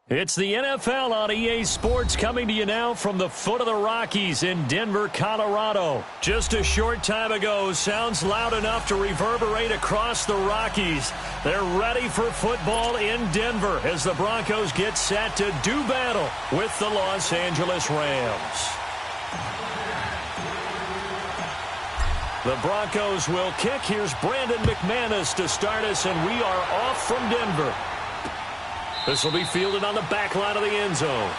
It's the NFL on EA Sports coming to you now from the foot of the Rockies in Denver, Colorado. Just a short time ago, sounds loud enough to reverberate across the Rockies. They're ready for football in Denver as the Broncos get set to do battle with the Los Angeles Rams. The Broncos will kick. Here's Brandon McManus to start us, and we are off from Denver. This will be fielded on the back line of the end zone.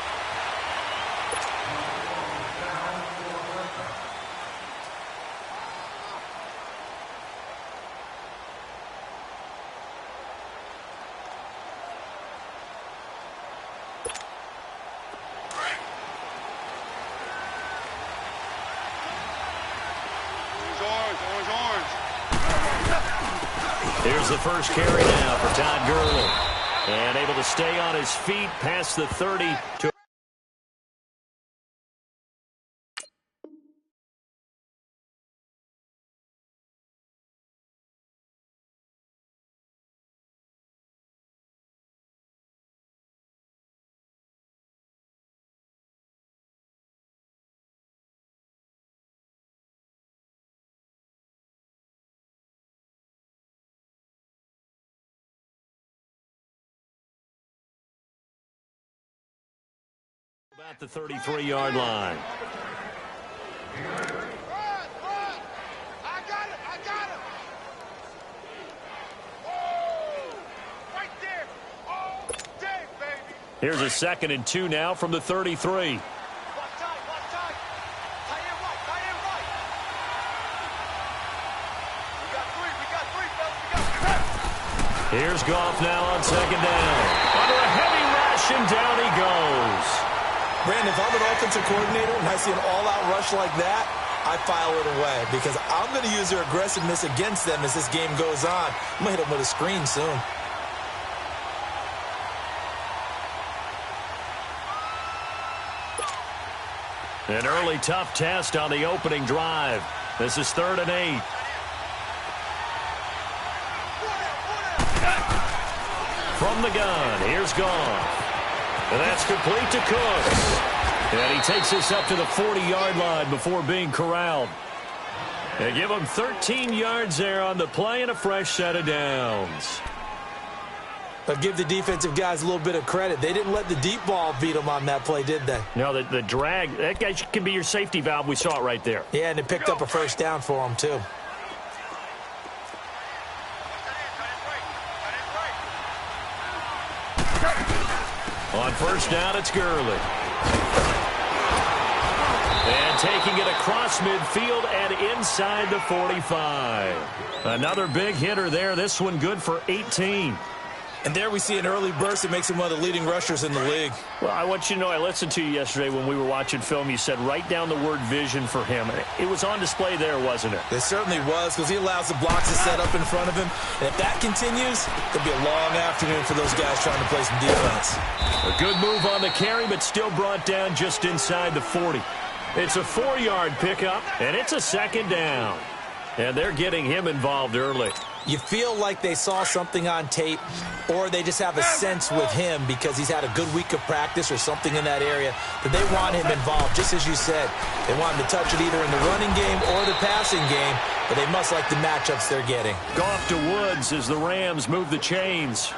Here's the first carry now for Todd Gurley. And able to stay on his feet past the 30 to... About the 33-yard line. I got him. Oh, right there. Oh, dang, baby. Here's a 2nd and 2 now from the 33. Watch time. Tight end right. We got three, fellas. Here's Goff now on 2nd down. Under a heavy rush, and down he goes. Brandon, if I'm an offensive coordinator and I see an all-out rush like that, I file it away because I'm going to use their aggressiveness against them as this game goes on. I'm going to hit them with a screen soon. An early tough test on the opening drive. This is 3rd and 8. From the gun, here's Goff. And that's complete to Cooks. And he takes us up to the 40-yard line before being corralled. They give him 13 yards there on the play and a fresh set of downs. But give the defensive guys a little bit of credit. They didn't let the deep ball beat them on that play, did they? No, the drag, that guy can be your safety valve. We saw it right there. Yeah, and it picked up a first down for them, too. On first down, it's Gurley. And taking it across midfield and inside the 45. Another big hitter there. This one good for 18. And there we see an early burst that makes him one of the leading rushers in the league. Well, I want you to know, I listened to you yesterday when we were watching film. You said write down the word vision for him. It was on display there, wasn't it? It certainly was, because he allows the blocks to set up in front of him. And if that continues, it'll be a long afternoon for those guys trying to play some defense. A good move on the carry, but still brought down just inside the 40. It's a 4-yard pickup, and it's a 2nd down. And they're getting him involved early. You feel like they saw something on tape, or they just have a sense with him because he's had a good week of practice or something in that area that they want him involved, just as you said. They want him to touch it either in the running game or the passing game, but they must like the matchups they're getting. Goff to Woods as the Rams move the chains.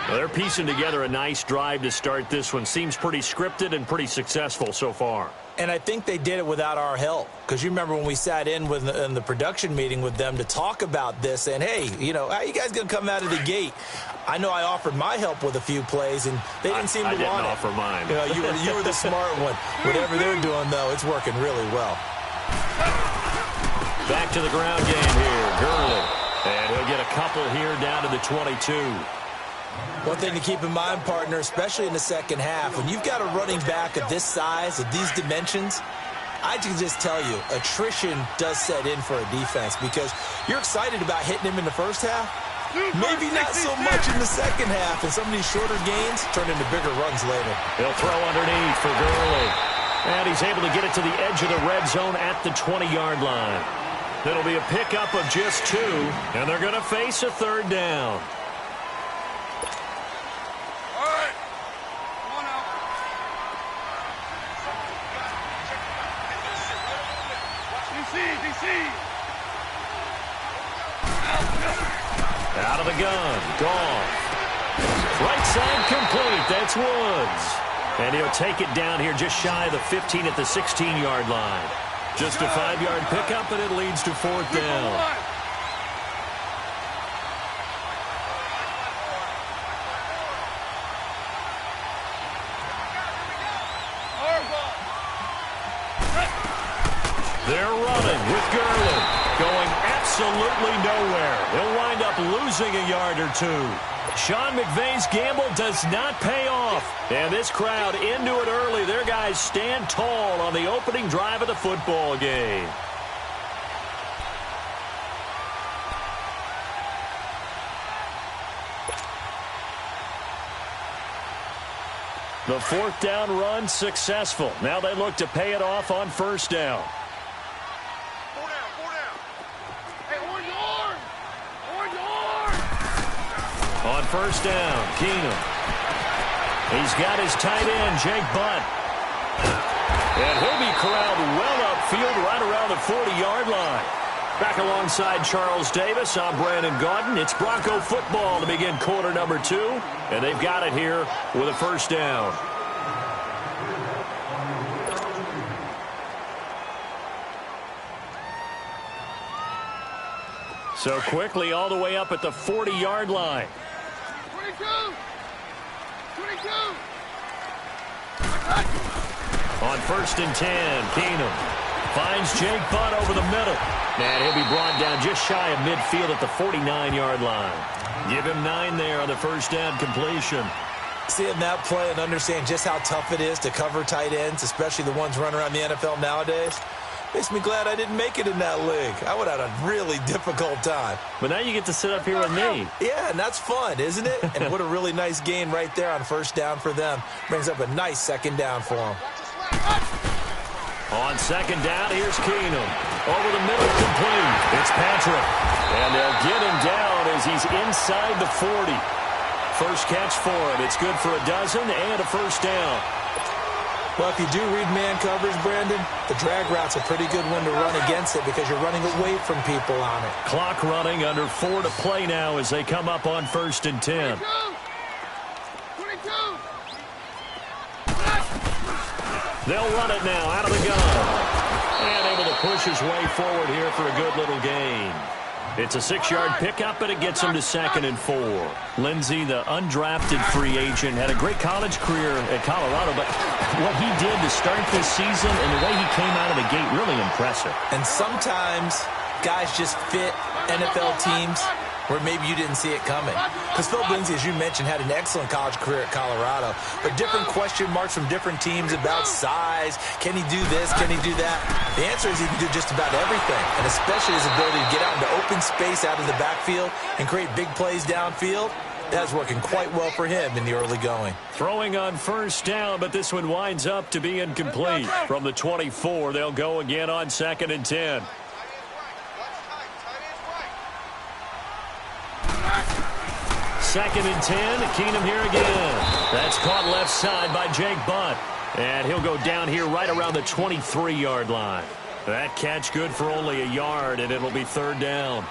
Well, they're piecing together a nice drive to start this one. Seems pretty scripted and pretty successful so far. And I think they did it without our help. Because you remember when we sat in the production meeting with them to talk about this, and, hey, you know, how are you guys going to come out of the gate? I know I offered my help with a few plays, and they didn't seem to want it. I didn't offer mine. You know, you were the smart one. Whatever they're doing, though, it's working really well. Back to the ground game here. Gurley. And he'll get a couple here down to the 22. One thing to keep in mind, partner, especially in the second half, when you've got a running back of this size, of these dimensions, I can just tell you, attrition does set in for a defense because you're excited about hitting him in the first half. Maybe not so much in the second half, and some of these shorter gains turn into bigger runs later. He'll throw underneath for Gurley. And he's able to get it to the edge of the red zone at the 20-yard line. It'll be a pickup of just 2, and they're going to face a 3rd down. Out of the gun. Gone. Right side complete. That's Woods. And he'll take it down here just shy of the 15 at the 16-yard line. Just a 5-yard pickup, and it leads to 4th down. They're running with Gurley, going absolutely nowhere. He'll wind up losing a yard or two. Sean McVay's gamble does not pay off. And this crowd into it early. Their guys stand tall on the opening drive of the football game. The 4th down run successful. Now they look to pay it off on 1st down. On 1st down, Keenum. He's got his tight end, Jake Butt. And he'll be corralled well upfield right around the 40-yard line. Back alongside Charles Davis, I'm Brandon Gaudin. It's Bronco football to begin quarter number 2. And they've got it here with a 1st down. So quickly all the way up at the 40-yard line. 22! On 1st and 10, Keenum finds Jake Butt over the middle. And he'll be brought down just shy of midfield at the 49-yard line. Give him 9 there on the 1st down completion. Seeing that play and understand just how tough it is to cover tight ends, especially the ones running around the NFL nowadays, makes me glad I didn't make it in that league. I would have had a really difficult time. But now you get to sit up here with me. Yeah, and that's fun, isn't it? And what a really nice gain right there on 1st down for them. Brings up a nice 2nd down for them. On 2nd down, here's Keenum. Over the middle, complete. It's Patrick. And they'll get him down as he's inside the 40. First catch for him. It's good for a dozen and a 1st down. Well, if you do read man coverage, Brandon, the drag route's a pretty good one to run against it because you're running away from people on it. Clock running, under 4 to play now as they come up on 1st and 10. 22! They'll run it now out of the gun. And able to push his way forward here for a good little gain. It's a 6-yard pickup, but it gets him to 2nd and 4. Lindsey, the undrafted free agent, had a great college career at Colorado, but what he did to start this season and the way he came out of the gate, really impressive. And sometimes guys just fit NFL teams where maybe you didn't see it coming. Because Phil Lindsey, as you mentioned, had an excellent college career at Colorado, but different question marks from different teams about size. Can he do this? Can he do that? The answer is he can do just about everything, and especially his ability to get out into open space out of the backfield and create big plays downfield. That's working quite well for him in the early going. Throwing on 1st down, but this one winds up to be incomplete. From the 24, they'll go again on 2nd and 10. 2nd and 10, Keenum here again. That's caught left side by Jake Butt. And he'll go down here right around the 23-yard line. That catch good for only a yard, and it'll be 3rd down.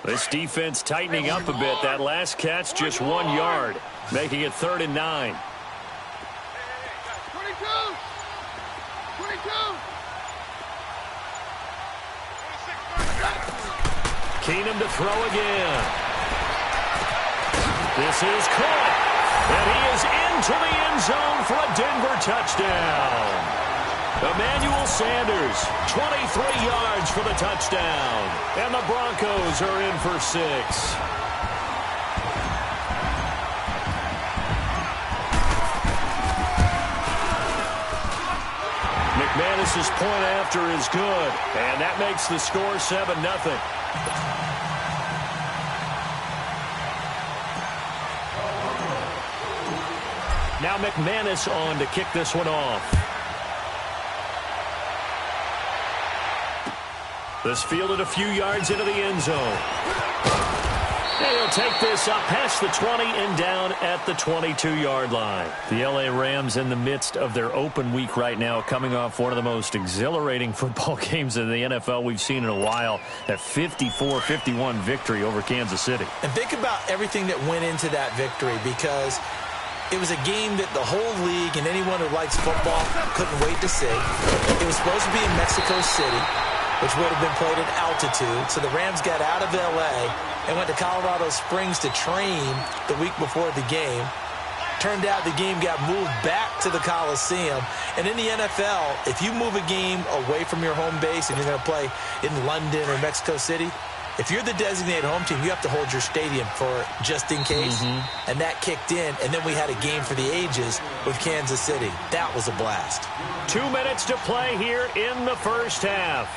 This defense tightening up a bit. That last catch just 1 yard, making it 3rd and 9. 22! Keenum to throw again. This is caught. And he is into the end zone for a Denver touchdown. Emmanuel Sanders, 23 yards for the touchdown. And the Broncos are in for 6. McManus's point after is good. And that makes the score 7-0. Now McManus on to kick this one off. This fielded a few yards into the end zone. And he'll take this up past the 20 and down at the 22-yard line. The L.A. Rams in the midst of their open week right now, coming off one of the most exhilarating football games in the NFL we've seen in a while. That 54-51 victory over Kansas City. And think about everything that went into that victory, because it was a game that the whole league and anyone who likes football couldn't wait to see. It was supposed to be in Mexico City, which would have been played at altitude. So the Rams got out of L.A. and went to Colorado Springs to train the week before the game. Turned out the game got moved back to the Coliseum. And in the NFL, if you move a game away from your home base and you're going to play in London or Mexico City, if you're the designated home team, you have to hold your stadium for just in case. And that kicked in, and then we had a game for the ages with Kansas City. That was a blast. 2 minutes to play here in the first half.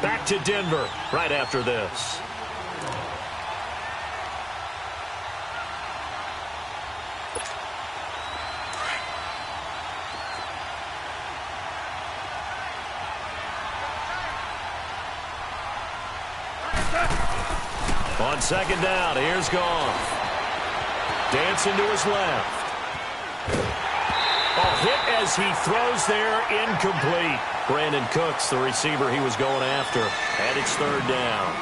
Back to Denver right after this. On second down, here's Goff. Dancing to his left. Hit as he throws there, incomplete. Brandon Cooks, the receiver he was going after, and it's third down.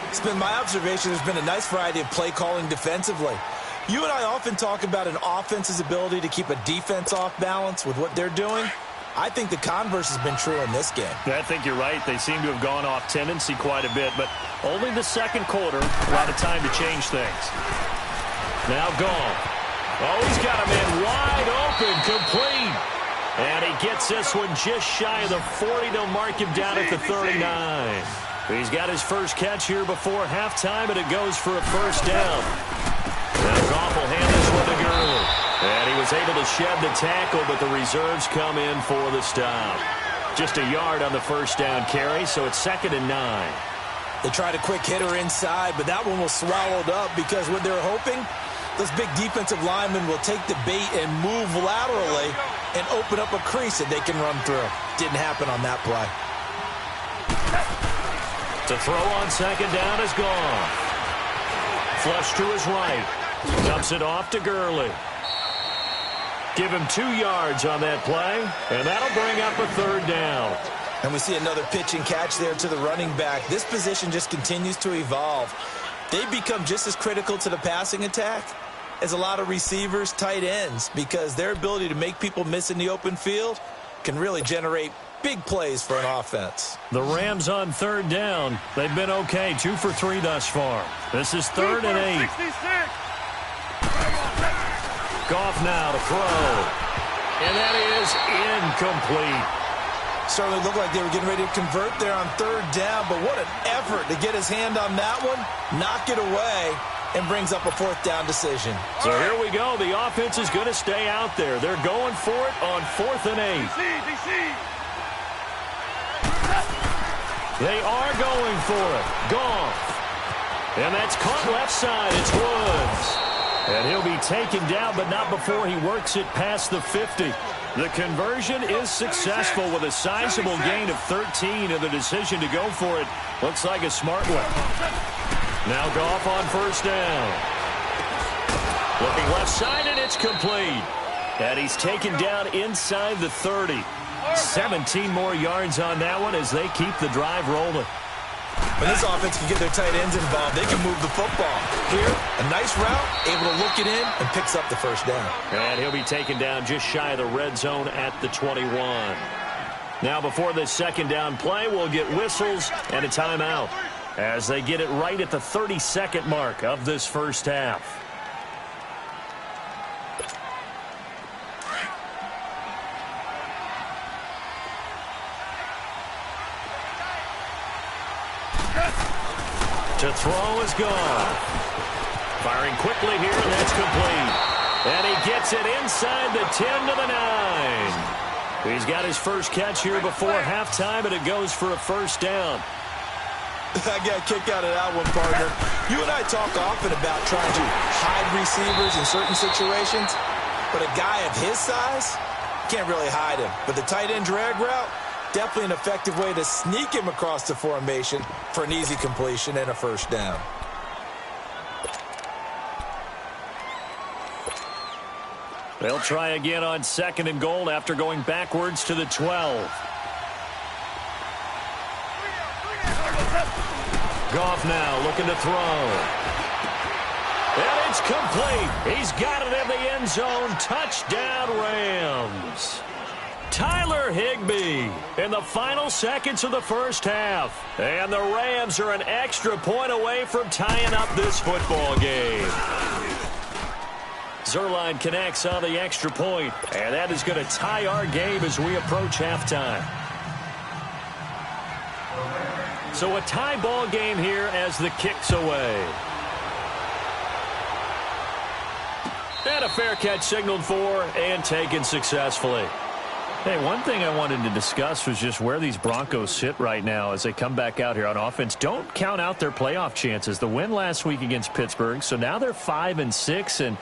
It's been my observation there's been a nice variety of play calling defensively. You and I often talk about an offense's ability to keep a defense off balance with what they're doing. I think the converse has been true in this game. I think you're right. They seem to have gone off tendency quite a bit, but only the second quarter, a lot of time to change things. Now Goff. Oh, he's got a man wide open, complete. And he gets this one just shy of the 40. They'll mark him down at the 39. He's got his first catch here before halftime, and it goes for a first down. Now Goff will hand this one to Gurley. And he was able to shed the tackle, but the reserves come in for the stop. Just a yard on the first down carry, so it's 2nd and 9. They tried a quick hitter inside, but that one was swallowed up because what they're hoping, those big defensive linemen will take the bait and move laterally and open up a crease that they can run through. Didn't happen on that play. To throw on second down is Goff. Flush to his right. Dumps it off to Gurley. Give him 2 yards on that play, and that'll bring up a third down. And we see another pitch and catch there to the running back. This position just continues to evolve. They become just as critical to the passing attack as a lot of receivers, tight ends, because their ability to make people miss in the open field can really generate big plays for an offense. The Rams on third down. They've been okay, 2 for 3 thus far. This is 3rd and 8. Goff now to throw. And that is incomplete. Certainly looked like they were getting ready to convert there on third down, but what an effort to get his hand on that one, knock it away, and brings up a 4th down decision. So here we go. The offense is going to stay out there. They're going for it on 4th and 8. They are going for it. Goff. And that's caught left side. It's Woods. And he'll be taken down, but not before he works it past the 50. The conversion is successful with a sizable gain of 13, and the decision to go for it looks like a smart one. Now Goff on first down. Looking left side, and it's complete. And he's taken down inside the 30. 17 more yards on that one as they keep the drive rolling. When this offense can get their tight ends involved, they can move the football. Here, a nice route, able to look it in, and picks up the first down. And he'll be taken down just shy of the red zone at the 21. Now before this second down play, we'll get whistles and a timeout as they get it right at the 30-second mark of this first half. To throw is Goff. Firing quickly here, and that's complete. And he gets it inside the 10 to the 9. He's got his first catch here before halftime, and it goes for a first down. I got a kick out of that one, partner. You and I talk often about trying to hide receivers in certain situations. But a guy of his size, can't really hide him. But the tight end drag route, definitely an effective way to sneak him across the formation for an easy completion and a first down. They'll try again on 2nd and goal after going backwards to the 12. Goff now looking to throw. And it's complete. He's got it in the end zone. Touchdown, Rams. Tyler Higbee in the final seconds of the first half. And the Rams are an extra point away from tying up this football game. Zerline connects on the extra point, and that is going to tie our game as we approach halftime. So a tie ball game here as the kick's away. And a fair catch signaled for and taken successfully. Hey, one thing I wanted to discuss was just where these Broncos sit right now as they come back out here on offense. Don't count out their playoff chances. The win last week against Pittsburgh, so now they're 5-6, and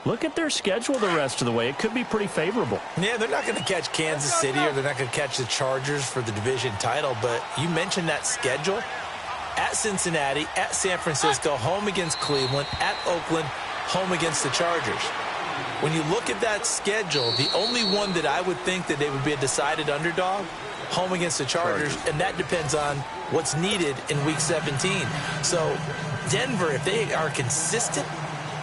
look at their schedule the rest of the way. It could be pretty favorable. Yeah, they're not going to catch Kansas City or they're not going to catch the Chargers for the division title, but you mentioned that schedule. At Cincinnati, at San Francisco, home against Cleveland, at Oakland, home against the Chargers. When you look at that schedule, the only one that I would think that they would be a decided underdog, home against the Chargers, and that depends on what's needed in Week 17. So Denver, if they are consistent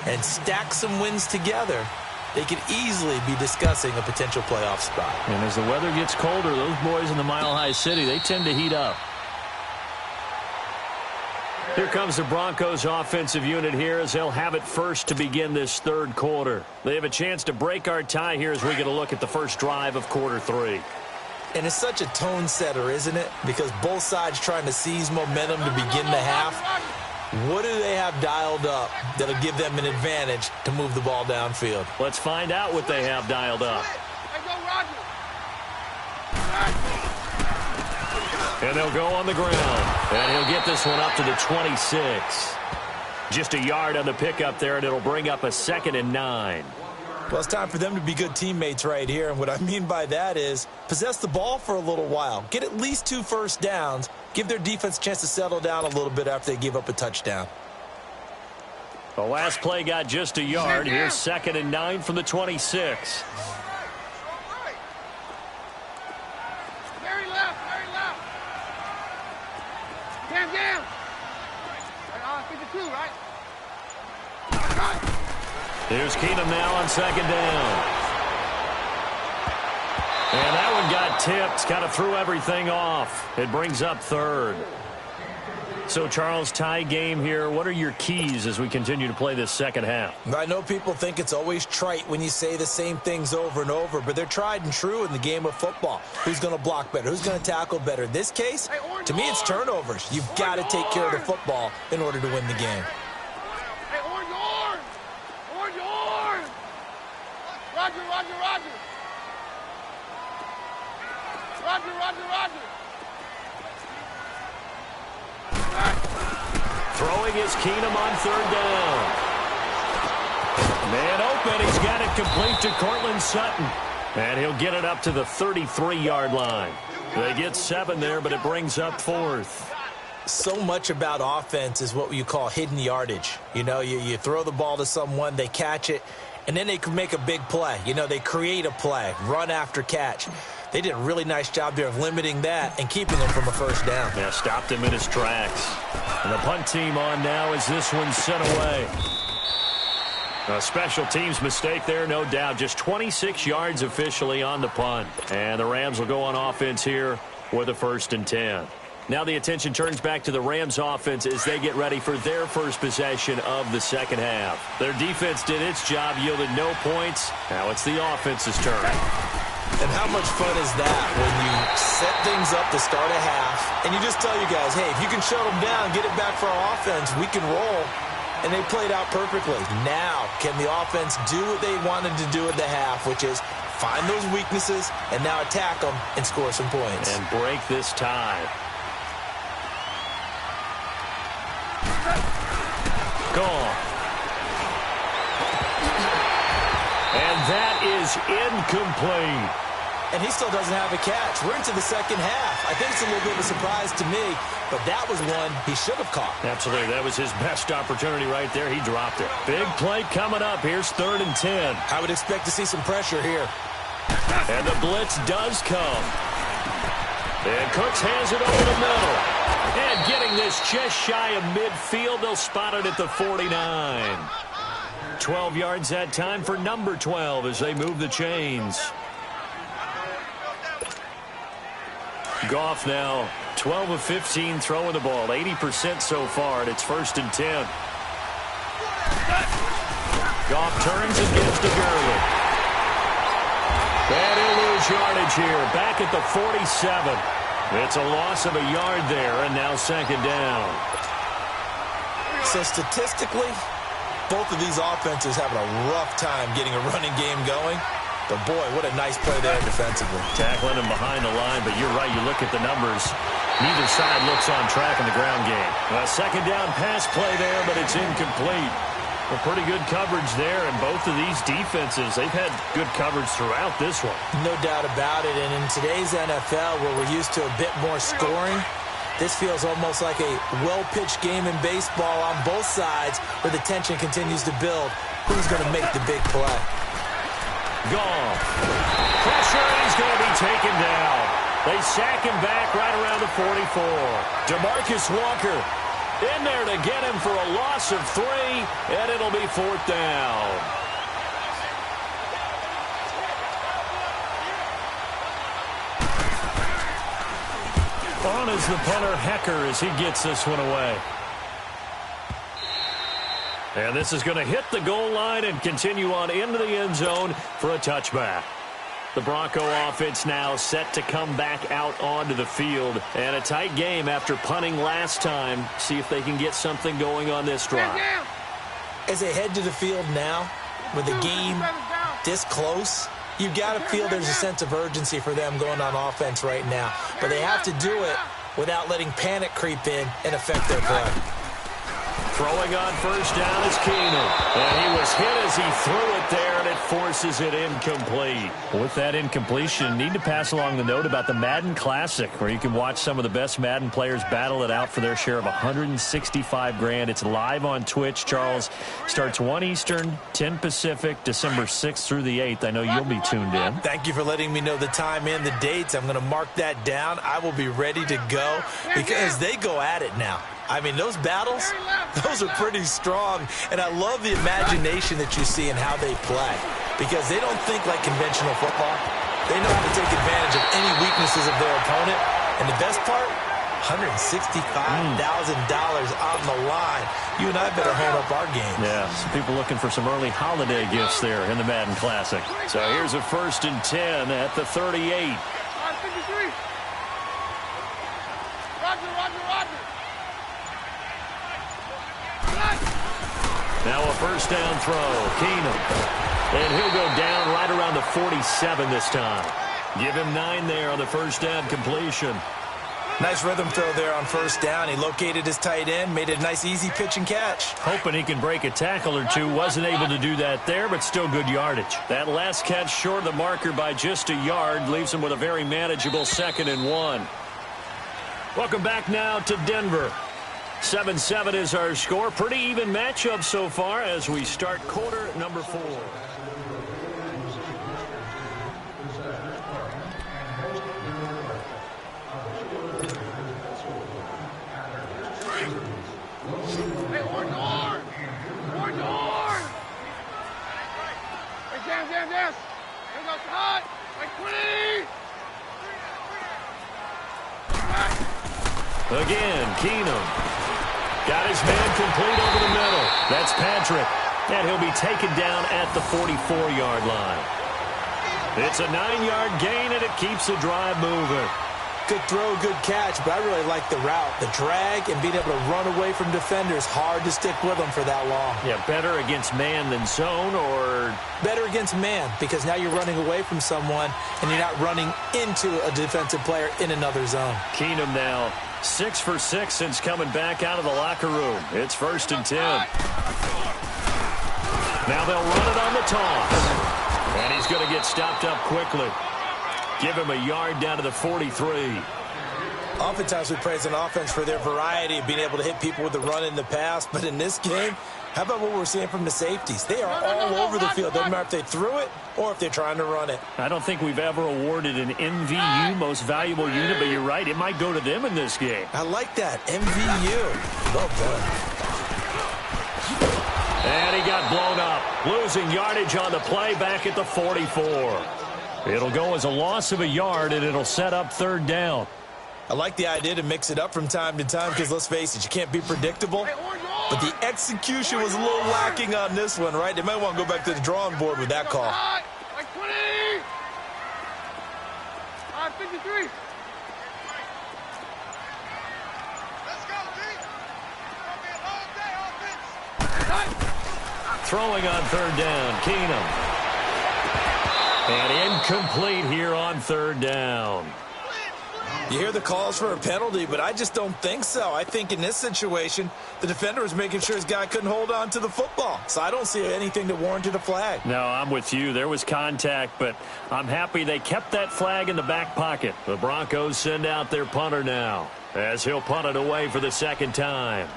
and stack some wins together, they could easily be discussing a potential playoff spot. And as the weather gets colder, those boys in the Mile High City, they tend to heat up. Here comes the Broncos offensive unit here as they'll have it first to begin this third quarter. They have a chance to break our tie here as we get a look at the first drive of quarter 3. And it's such a tone setter, isn't it? Because both sides trying to seize momentum to begin the half. What do they have dialed up that'll give them an advantage to move the ball downfield? Let's find out what they have dialed up. And they'll go on the ground. And he'll get this one up to the 26. Just a yard on the pickup there, and it'll bring up a 2nd and 9. Well, it's time for them to be good teammates right here. And what I mean by that is possess the ball for a little while. Get at least 2 first downs. Give their defense a chance to settle down a little bit after they give up a touchdown. The last play got just a yard. Here's 2nd and 9 from the 26. Very left. Down. 52, right? Here's Keenum now on 2nd down. And that one got tipped, kind of threw everything off. It brings up 3rd. So, Charles, tie game here. What are your keys as we continue to play this second half? I know people think it's always trite when you say the same things over and over, but they're tried and true in the game of football. Who's going to block better? Who's going to tackle better? In this case, to me, it's turnovers. You've got to take care of the football in order to win the game. Hey, orange. Roger. Throwing is Keenum on 3rd down. Man open. He's got it complete to Cortland Sutton. And he'll get it up to the 33-yard line. They get 7 there, but it brings up 4th. So much about offense is what you call hidden yardage. You know, you throw the ball to someone, they catch it, and then they can make a big play. You know, they create a play, run after catch. They did a really nice job there of limiting that and keeping him from a first down. Yeah, stopped him in his tracks. And the punt team on now as this one's sent away. A special teams mistake there, no doubt. Just 26 yards officially on the punt. And the Rams will go on offense here with a 1st and 10. Now the attention turns back to the Rams offense as they get ready for their first possession of the second half. Their defense did its job, yielded no points. Now it's the offense's turn. And how much fun is that when you set things up to start a half and you just tell you guys, hey, if you can shut them down, get it back for our offense, we can roll. And they played out perfectly. Now, can the offense do what they wanted to do at the half, which is find those weaknesses and now attack them and score some points. And break this tie. Gone. And is incomplete. And he still doesn't have a catch. We're into the second half. I think it's a little bit of a surprise to me, but that was one he should have caught. Absolutely. That was his best opportunity right there. He dropped it. Big play coming up. Here's 3rd and 10. I would expect to see some pressure here. And the blitz does come. And Cooks hands it over the middle. And getting this just shy of midfield, they'll spot it at the 49. 12 yards that time for number 12 as they move the chains. Goff now 12 of 15 throwing the ball, 80% so far, and it's 1st and 10. Goff turns and gives to Gurley. And he'll lose yardage here, back at the 47. It's a loss of a yard there, and now 2nd down. So statistically, both of these offenses having a rough time getting a running game going. But, boy, what a nice play there defensively. Tackling him behind the line, but you're right. You look at the numbers. Neither side looks on track in the ground game. A 2nd down pass play there, but it's incomplete. Well, pretty good coverage there, and both of these defenses, they've had good coverage throughout this one. No doubt about it. And in today's NFL, where we're used to a bit more scoring, this feels almost like a well-pitched game in baseball on both sides where the tension continues to build. Who's going to make the big play? Goff. Pressure, and he's going to be taken down. They sack him back right around the 44. DeMarcus Walker in there to get him for a loss of 3, and it'll be 4th down. On is the punter, Hecker, as he gets this one away. And this is going to hit the goal line and continue on into the end zone for a touchback. The Bronco offense now set to come back out onto the field. And a tight game after punting last time. See if they can get something going on this drive. As they head to the field now, with the game this close, you've got to feel there's a sense of urgency for them going on offense right now. But they have to do it without letting panic creep in and affect their play. Throwing on 1st down is Keenum. And he was hit as he threw it there, and it forces it incomplete. With that incompletion, need to pass along the note about the Madden Classic, where you can watch some of the best Madden players battle it out for their share of $165,000. It's live on Twitch, Charles. Starts 1 Eastern, 10 Pacific, December 6th through the 8th. I know you'll be tuned in. Thank you for letting me know the time and the dates. I'm going to mark that down. I will be ready to go because they go at it now. I mean, those battles, those are pretty strong. And I love the imagination that you see in how they play because they don't think like conventional football. They know how to take advantage of any weaknesses of their opponent. And the best part, $165,000 on the line. You and I better hone up our game. Yeah, some people looking for some early holiday gifts there in the Madden Classic. So here's a 1st and 10 at the 38. Now a 1st down throw. Keenum. And he'll go down right around the 47 this time. Give him 9 there on the 1st down completion. Nice rhythm throw there on 1st down. He located his tight end, made it a nice easy pitch and catch. Hoping he can break a tackle or two. Wasn't able to do that there, but still good yardage. That last catch short of the marker by just a yard leaves him with a very manageable 2nd and 1. Welcome back now to Denver. 7-7 is our score. Pretty even matchup so far as we start quarter number 4. Hey, orange arm! Orange arm! Hey, Jam! Here goes hot! Like 20! Again, Keenum. Got his man complete over the middle. That's Patrick. And he'll be taken down at the 44-yard line. It's a 9-yard gain, and it keeps the drive moving. Good throw, good catch, but I really like the route. The drag and being able to run away from defenders, hard to stick with them for that long. Yeah, better against man than zone, or? Better against man, because now you're running away from someone, and you're not running into a defensive player in another zone. Keenum now 6 for 6 since coming back out of the locker room. It's 1st and 10. Now they'll run it on the toss. And he's going to get stopped up quickly. Give him a yard down to the 43. Oftentimes we praise an offense for their variety of being able to hit people with the run in the pass, but in this game, how about what we're seeing from the safeties? They are all over the field. Doesn't matter if they threw it or if they're trying to run it. I don't think we've ever awarded an MVU, most valuable unit, but you're right, it might go to them in this game. I like that, MVU. Well done. And he got blown up, losing yardage on the play back at the 44. It'll go as a loss of a yard, and it'll set up third down. I like the idea to mix it up from time to time because, let's face it, you can't be predictable. But the execution was a little lacking on this one, right? They might want to go back to the drawing board with that call. Like 20! 53! Let's go, D! It's going to be a long day, offense! Throwing on third down, Keenum. And incomplete here on third down. You hear the calls for a penalty, but I just don't think so. I think in this situation, the defender was making sure his guy couldn't hold on to the football. So I don't see anything that warranted a flag. No, I'm with you. There was contact, but I'm happy they kept that flag in the back pocket. The Broncos send out their punter now, as he'll punt it away for the second time.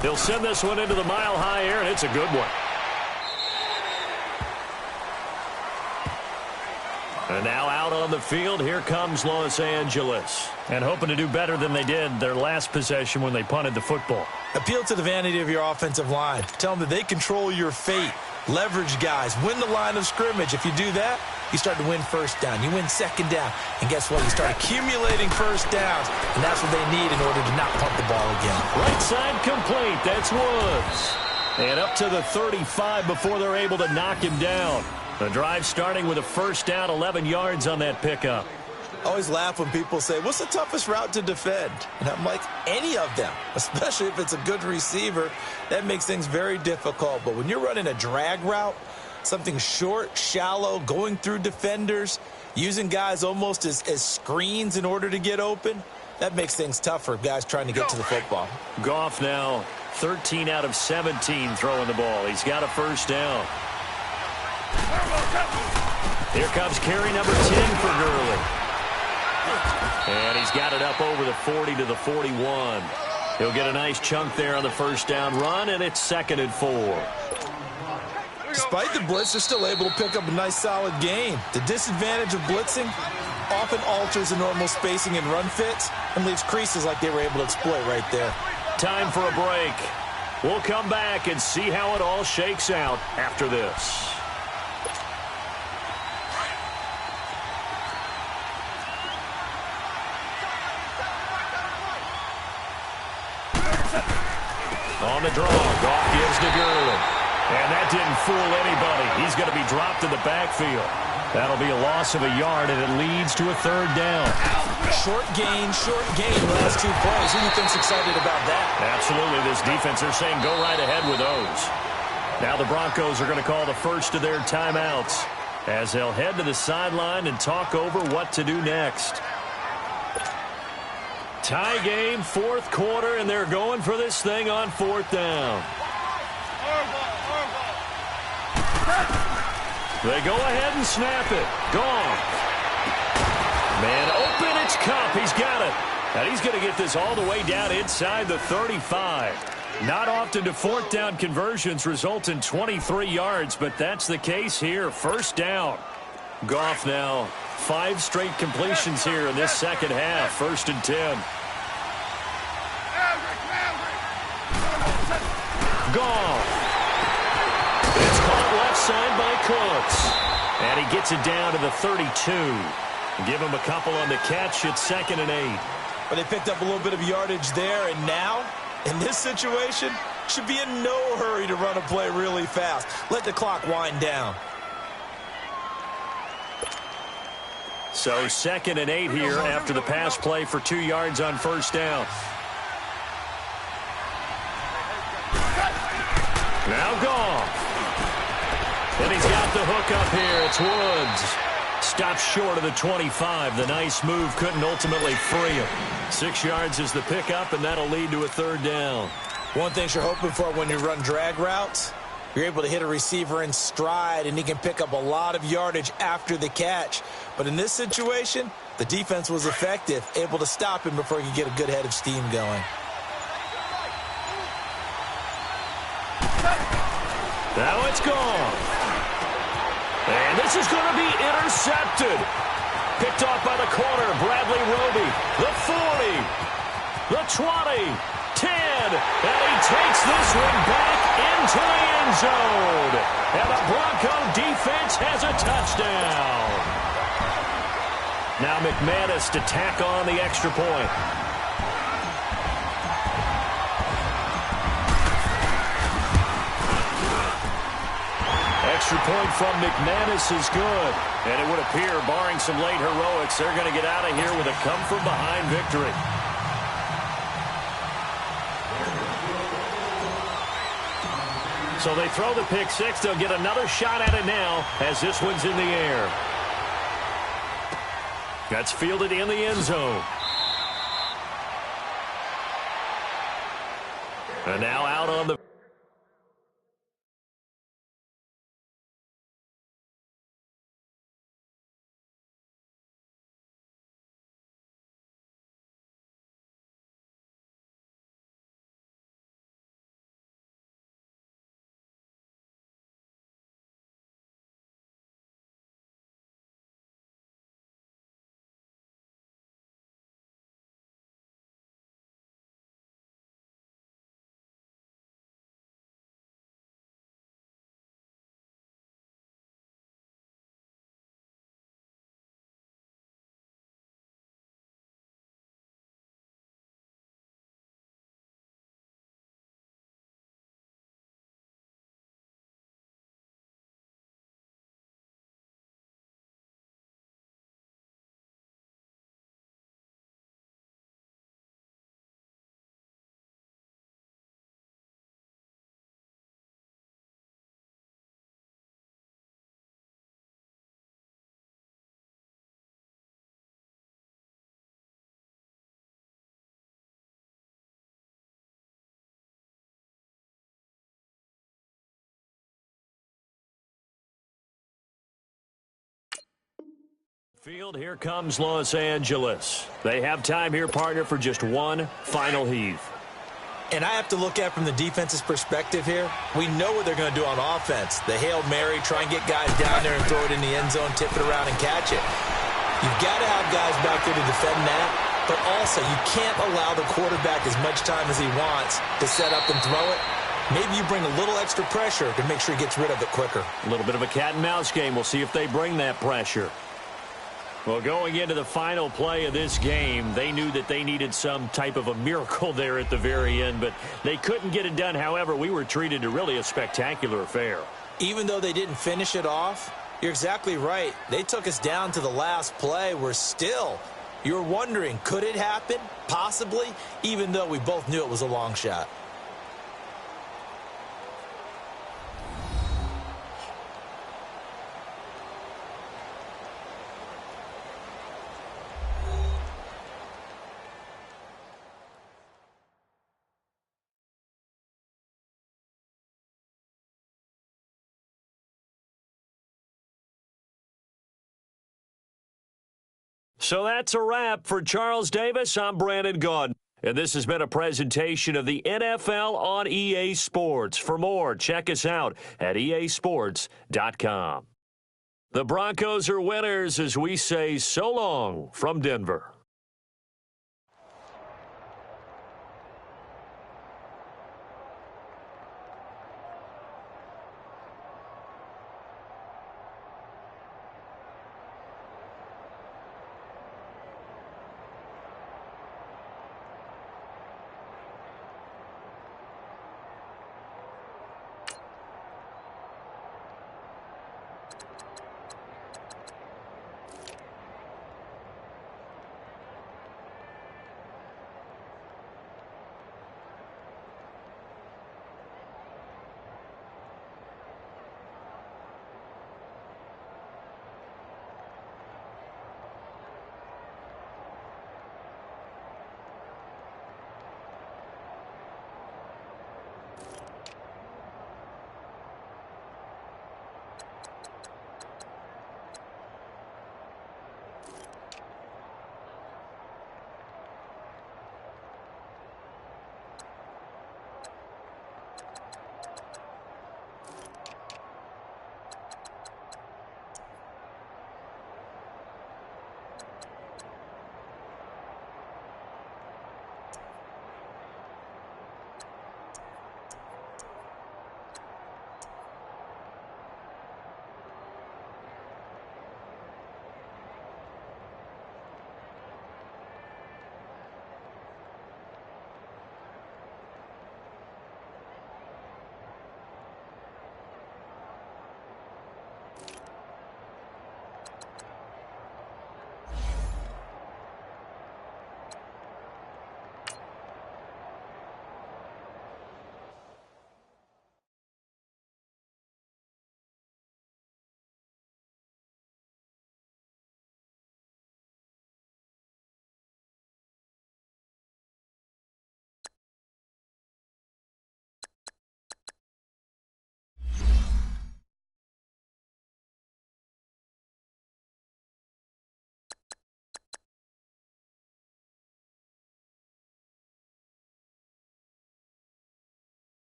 He'll send this one into the mile-high air, and it's a good one. And now out on the field, here comes Los Angeles. And hoping to do better than they did their last possession when they punted the football. Appeal to the vanity of your offensive line. Tell them that they control your fate. Leverage guys. Win the line of scrimmage. If you do that, you start to win first down. You win second down. And guess what? You start accumulating first downs. And that's what they need in order to not punt the ball again. Right side complete. That's Woods. And up to the 35 before they're able to knock him down. The drive starting with a first down, 11 yards on that pickup. I always laugh when people say, what's the toughest route to defend? And I'm like, any of them, especially if it's a good receiver. That makes things very difficult. But when you're running a drag route, something short, shallow, going through defenders, using guys almost as screens in order to get open, that makes things tough for guys trying to get to the football. Goff now 13 out of 17 throwing the ball. He's got a first down. Here comes carry number 10 for Gurley. And he's got it up over the 40 to the 41. He'll get a nice chunk there on the first down run, and it's 2nd and 4. Despite the blitz, they're still able to pick up a nice solid gain. The disadvantage of blitzing often alters the normal spacing and run fits and leaves creases like they were able to exploit right there. Time for a break. We'll come back and see how it all shakes out after this. On the draw, Goff gives to Gurley. And that didn't fool anybody. He's going to be dropped in the backfield. That'll be a loss of a yard, and it leads to a third down. Short gain, last 2 plays. Who do you think's excited about that? Absolutely. This defense, they're saying go right ahead with those. Now the Broncos are going to call the first of their timeouts as they'll head to the sideline and talk over what to do next. Tie game, 4th quarter, and they're going for this thing on 4th down. They go ahead and snap it. Gone. Man open, it's Kupp. He's got it. And he's going to get this all the way down inside the 35. Not often do 4th down conversions result in 23 yards, but that's the case here. First down. Goff now 5 straight completions here in this second half. 1st and 10. Goff. It's caught left side by Cooks. And he gets it down to the 32. Give him a couple on the catch. It's 2nd and 8. But they picked up a little bit of yardage there, and now, in this situation, should be in no hurry to run a play really fast. Let the clock wind down. So 2nd and 8 here after the pass play for 2 yards on first down. Now Goff. And he's got the hook up here. It's Woods. Stops short of the 25. The nice move couldn't ultimately free him. 6 yards is the pickup, and that'll lead to a third down. One thing you're hoping for when you run drag routes, you're able to hit a receiver in stride, and he can pick up a lot of yardage after the catch. But in this situation, the defense was effective, able to stop him before he could get a good head of steam going. Now it's gone. And this is going to be intercepted. Picked off by the corner, Bradley Roby. The 40, the 20, 10, and he takes this one back into the end zone. And the Bronco defense has a touchdown. Now McManus to tack on the extra point. Extra point from McManus is good. And it would appear, barring some late heroics, they're going to get out of here with a come-from-behind victory. So they throw the pick six. They'll get another shot at it now as this one's in the air. That's fielded in the end zone. And now out on the... Field, here comes Los Angeles. They have time here, partner, for just one final heave. And I have to look at from the defense's perspective here. We know what they're going to do on offense. The Hail Mary, try and get guys down there and throw it in the end zone, tip it around and catch it. You've got to have guys back there to defend that, but also you can't allow the quarterback as much time as he wants to set up and throw it. Maybe you bring a little extra pressure to make sure he gets rid of it quicker. A little bit of a cat and mouse game. We'll see if they bring that pressure. Well, going into the final play of this game, they knew that they needed some type of a miracle there at the very end, but they couldn't get it done. However, we were treated to really a spectacular affair. Even though they didn't finish it off, you're exactly right. They took us down to the last play. We're still, you're wondering, could it happen? Possibly, even though we both knew it was a long shot. So that's a wrap for Charles Davis. I'm Brandon Gaudin. And this has been a presentation of the NFL on EA Sports. For more, check us out at easports.com. The Broncos are winners as we say so long from Denver.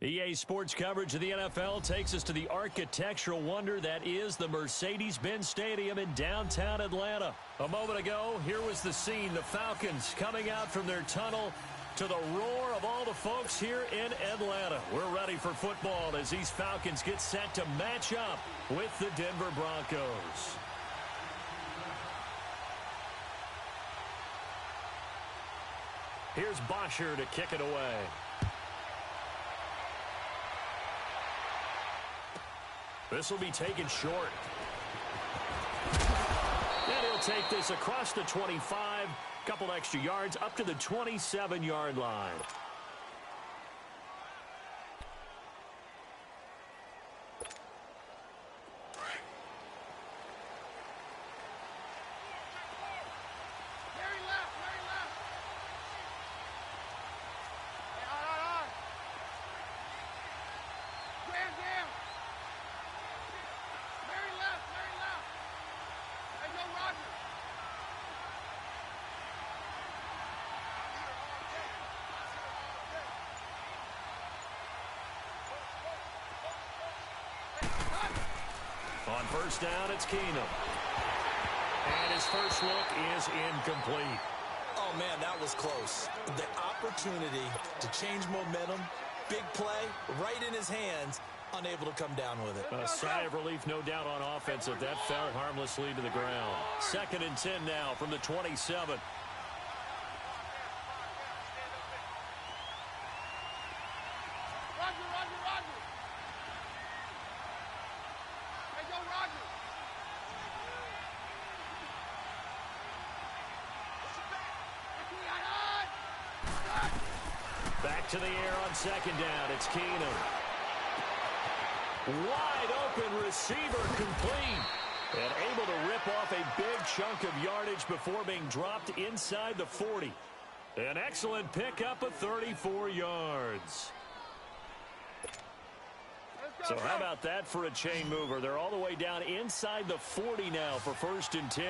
EA Sports coverage of the NFL takes us to the architectural wonder that is the Mercedes-Benz Stadium in downtown Atlanta. A moment ago, here was the scene. The Falcons coming out from their tunnel to the roar of all the folks here in Atlanta. We're ready for football as these Falcons get set to match up with the Denver Broncos. Here's Bosher to kick it away. This will be taken short. And he'll take this across the 25. Couple extra yards up to the 27-yard line. On first down, it's Keenum. And his first look is incomplete. Oh, man, that was close. The opportunity to change momentum, big play, right in his hands, unable to come down with it. A sigh of relief, no doubt, on offense if that fell harmlessly to the ground. 2nd and 10 now from the 27. Back to the air on 2nd down. It's Keenum. Wide open receiver complete. And able to rip off a big chunk of yardage before being dropped inside the 40. An excellent pickup of 34 yards. So how about that for a chain mover? They're all the way down inside the 40 now for 1st and 10.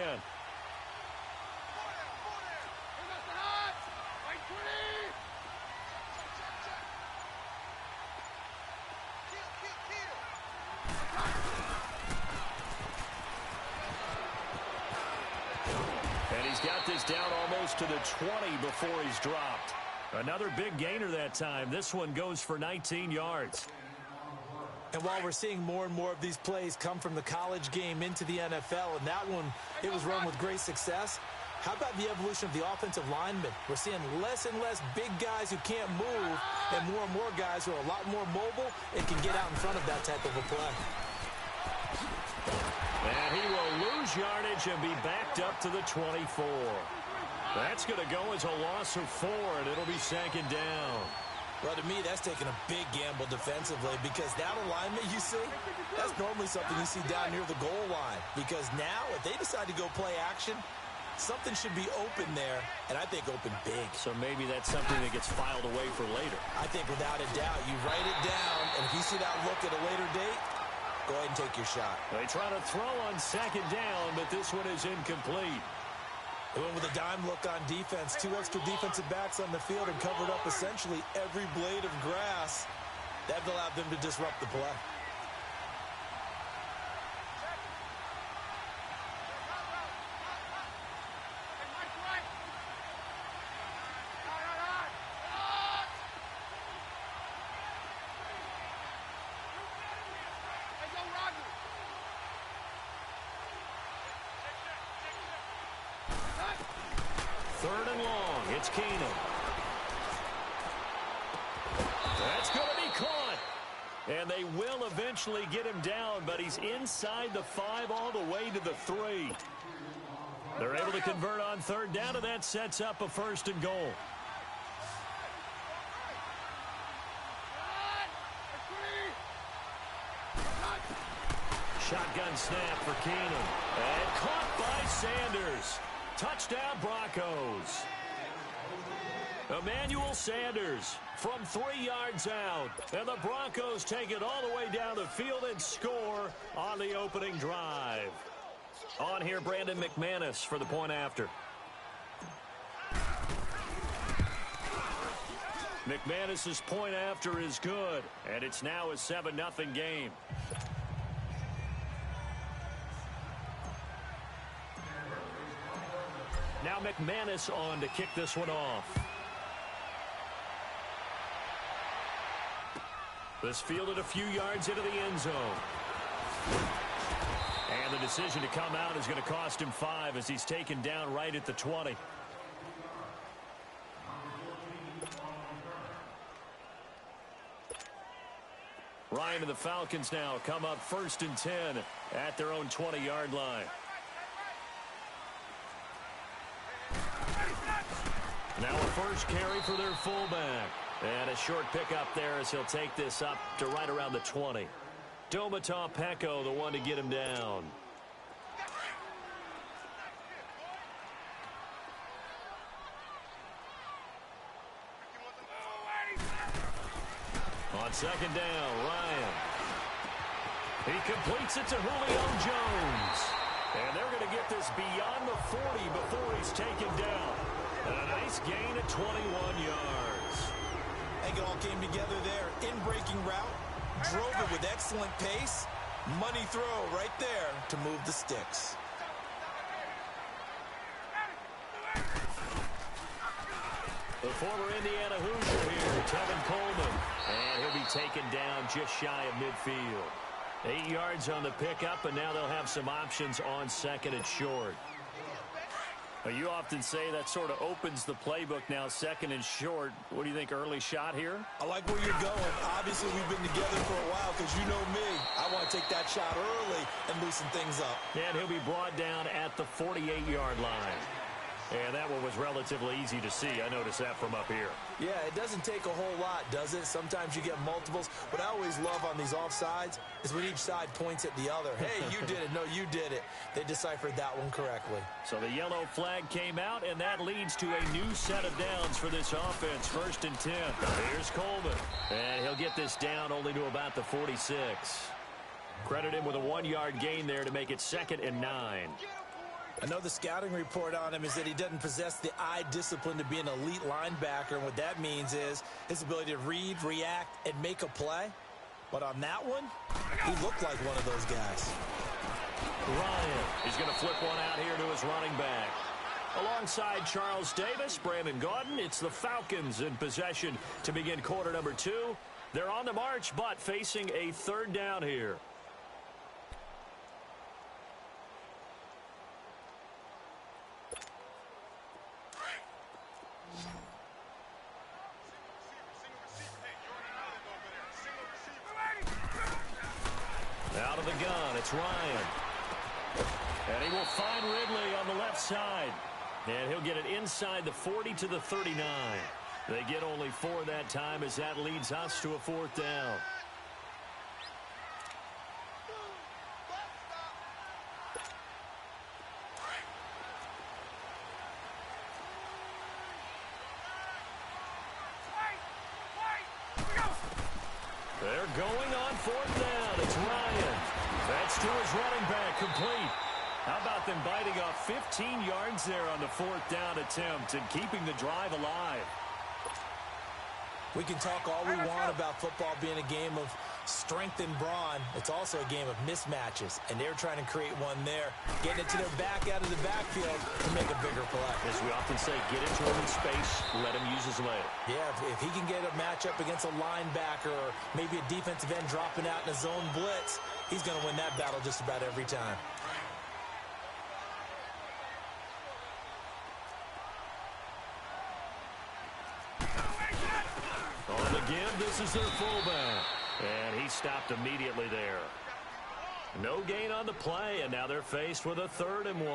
And he's got this down almost to the 20 before he's dropped. Another big gainer that time. This one goes for 19 yards. And while we're seeing more and more of these plays come from the college game into the NFL, and that one, it was run with great success, how about the evolution of the offensive linemen? We're seeing less and less big guys who can't move and more guys who are a lot more mobile and can get out in front of that type of a play. And he will lose yardage and be backed up to the 24. That's going to go as a loss of 4, and it'll be 2nd down. Well, to me, that's taking a big gamble defensively because that alignment you see, that's normally something you see down near the goal line. Because now, if they decide to go play action, something should be open there, and I think open big. So maybe that's something that gets filed away for later. I think without a doubt, you write it down, and if you see that look at a later date, go ahead and take your shot. They try to throw on 2nd down, but this one is incomplete. They went with a dime look on defense. 2 extra defensive backs on the field and covered up essentially every blade of grass. That allowed them to disrupt the play. Third and long. It's Keenum. That's going to be caught. And they will eventually get him down, but he's inside the 5 all the way to the 3. They're able to convert on 3rd down, and that sets up a 1st and goal. Shotgun snap for Keenum. And caught by Sanders. Touchdown, Broncos. Emmanuel Sanders from 3 yards out. And the Broncos take it all the way down the field and score on the opening drive. On here, Brandon McManus for the point after. McManus's point after is good, and it's now a 7-0 game. Now McManus on to kick this one off. This fielded a few yards into the end zone. And the decision to come out is going to cost him 5 as he's taken down right at the 20. Ryan and the Falcons now come up 1st and 10 at their own 20-yard line. Now a first carry for their fullback. And a short pickup there as he'll take this up to right around the 20. Domata Peko, the one to get him down. On second down, Ryan. He completes it to Julio Jones. And they're going to get this beyond the 40 before he's taken down. And a nice gain at 21 yards. And it all came together there. In-breaking route. Drove it with excellent pace. Money throw right there to move the sticks. The former Indiana Hoosier here, Tevin Coleman. And he'll be taken down just shy of midfield. 8 yards on the pickup, and now they'll have some options on second and short. You often say that sort of opens the playbook now, second and short. What do you think, early shot here? I like where you're going. Obviously, we've been together for a while because you know me. I want to take that shot early and loosen things up. And he'll be brought down at the 48-yard line. And that one was relatively easy to see. I noticed that from up here. Yeah, it doesn't take a whole lot, does it? Sometimes you get multiples. What I always love on these offsides is when each side points at the other. Hey, you did it. No, you did it. They deciphered that one correctly. So the yellow flag came out, and that leads to a new set of downs for this offense. 1st and 10. Here's Coleman. And he'll get this down only to about the 46. Credit him with a 1-yard gain there to make it 2nd and 9. I know the scouting report on him is that he doesn't possess the eye discipline to be an elite linebacker, and what that means is his ability to read, react, and make a play. But on that one, he looked like one of those guys. Ryan, he's going to flip one out here to his running back. Alongside Charles Davis, Brandon Gaudin, it's the Falcons in possession to begin quarter number 2. They're on the march, but facing a 3rd down here. Out of the gun, it's Ryan. And he will find Ridley on the left side. And he'll get it inside the 40 to the 39. They get only 4 that time as that leads us to a 4th down. They're going on 4th down. It's Ryan. That's to his running back, complete. How about them biting off 15 yards there on the 4th down attempt and keeping the drive alive? We can talk all we want about football being a game of strength and brawn. It's also a game of mismatches, and they're trying to create one there, getting it to their back out of the backfield to make a bigger play. As we often say, get into him in space, let him use his leg. Yeah, if he can get a matchup against a linebacker or maybe a defensive end dropping out in a zone blitz, he's going to win that battle just about every time. On the give, this is their fullback. And he stopped immediately there. No gain on the play, and now they're faced with a 3rd and 1.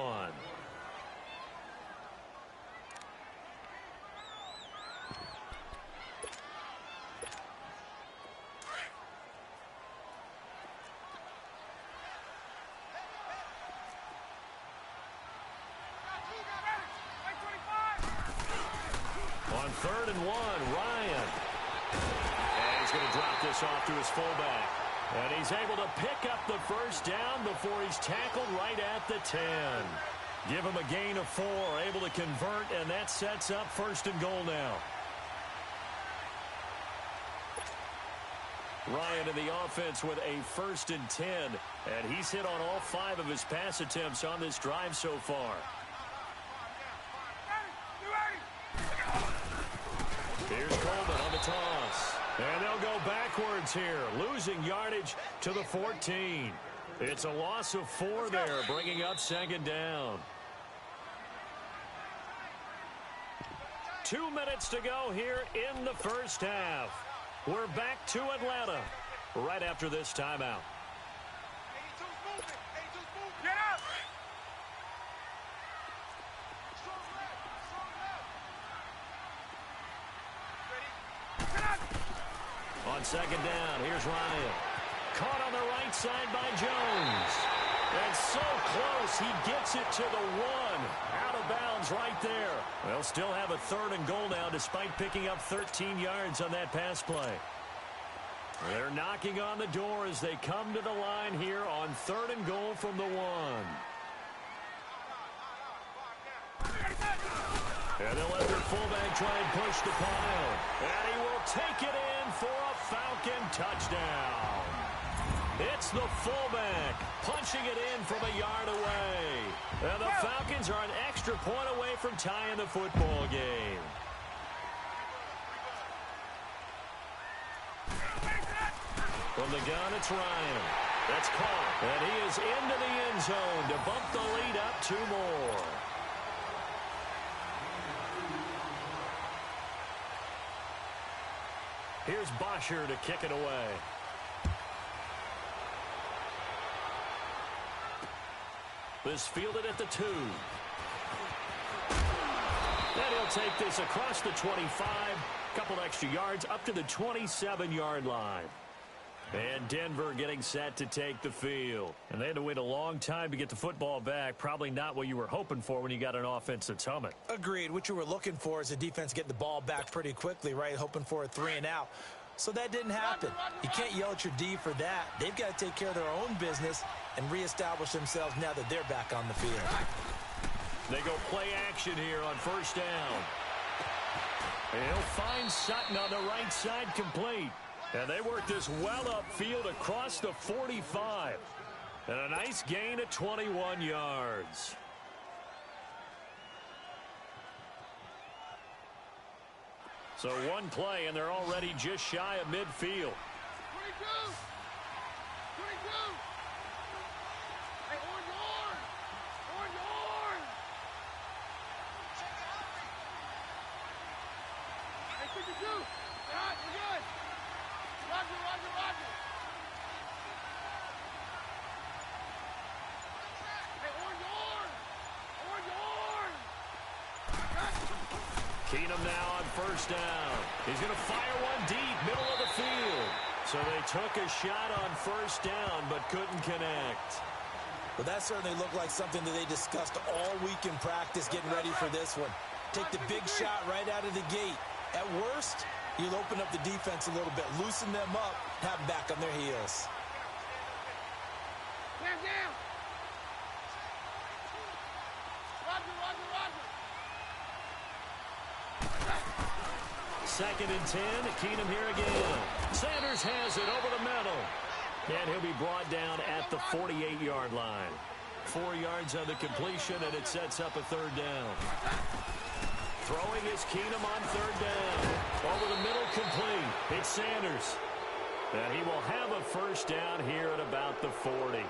On 3rd and 1, Ryan. And he's going to drop this off to his fullback. And he's able to pick up the 1st down before he's tackled right at the 10. Give him a gain of 4, able to convert, and that sets up 1st and goal now. Ryan in the offense with a 1st and 10. And he's hit on all 5 of his pass attempts on this drive so far. Here's Coleman on the toss. And they'll go backwards here, losing yardage to the 14. It's a loss of 4 there, bringing up 2nd down. 2 minutes to go here in the first half. We're back to Atlanta right after this timeout. 82's moving. 82's moving. Get up. Strong left. Strong left. Ready? Get up. On 2nd down, here's Ryan. Caught on the right side by Jones. And so close, he gets it to the 1. Out of bounds right there. They'll still have a 3rd and goal now despite picking up 13 yards on that pass play. They're knocking on the door as they come to the line here on 3rd and goal from the 1. And they'll let their fullback try and push the pile. And he will take it in for a Falcon touchdown. It's the fullback punching it in from a yard away. And the Falcons are an extra point away from tying the football game. From the gun, it's Ryan. That's caught. And he is into the end zone to bump the lead up 2 more. Here's Bosher to kick it away. This fielded at the 2. And he'll take this across the 25. Couple extra yards up to the 27-yard line. And Denver getting set to take the field. And they had to wait a long time to get the football back. Probably not what you were hoping for when you got an offense that's humming. Agreed. What you were looking for is the defense getting the ball back pretty quickly, right? Hoping for a 3 and out. So that didn't happen. You can't yell at your D for that. They've got to take care of their own business and reestablish themselves now that they're back on the field. They go play action here on 1st down. And he'll find Sutton on the right side complete. And they work this well upfield across the 45. And a nice gain of 21 yards. So 1 play, and they're already just shy of midfield. 22. 22. Hey, on yours. On yours. Hey, 52. All right, we're good. Roger, roger, roger. Hey, on yours. On yours. Keenum now on 1st down. He's going to fire one deep, middle of the field. So they took a shot on 1st down, but couldn't connect. Well, that certainly looked like something that they discussed all week in practice getting ready for this one. Take the big shot right out of the gate. At worst, you'll open up the defense a little bit, loosen them up, have them back on their heels. Down, down. Roger, roger, roger. 2nd and 10. Keenum here again. Sanders has it over the middle. And he'll be brought down at the 48-yard line. 4 yards on the completion, and it sets up a 3rd down. Throwing is Keenum on 3rd down. Over the middle, complete. It's Sanders. And he will have a 1st down here at about the 40.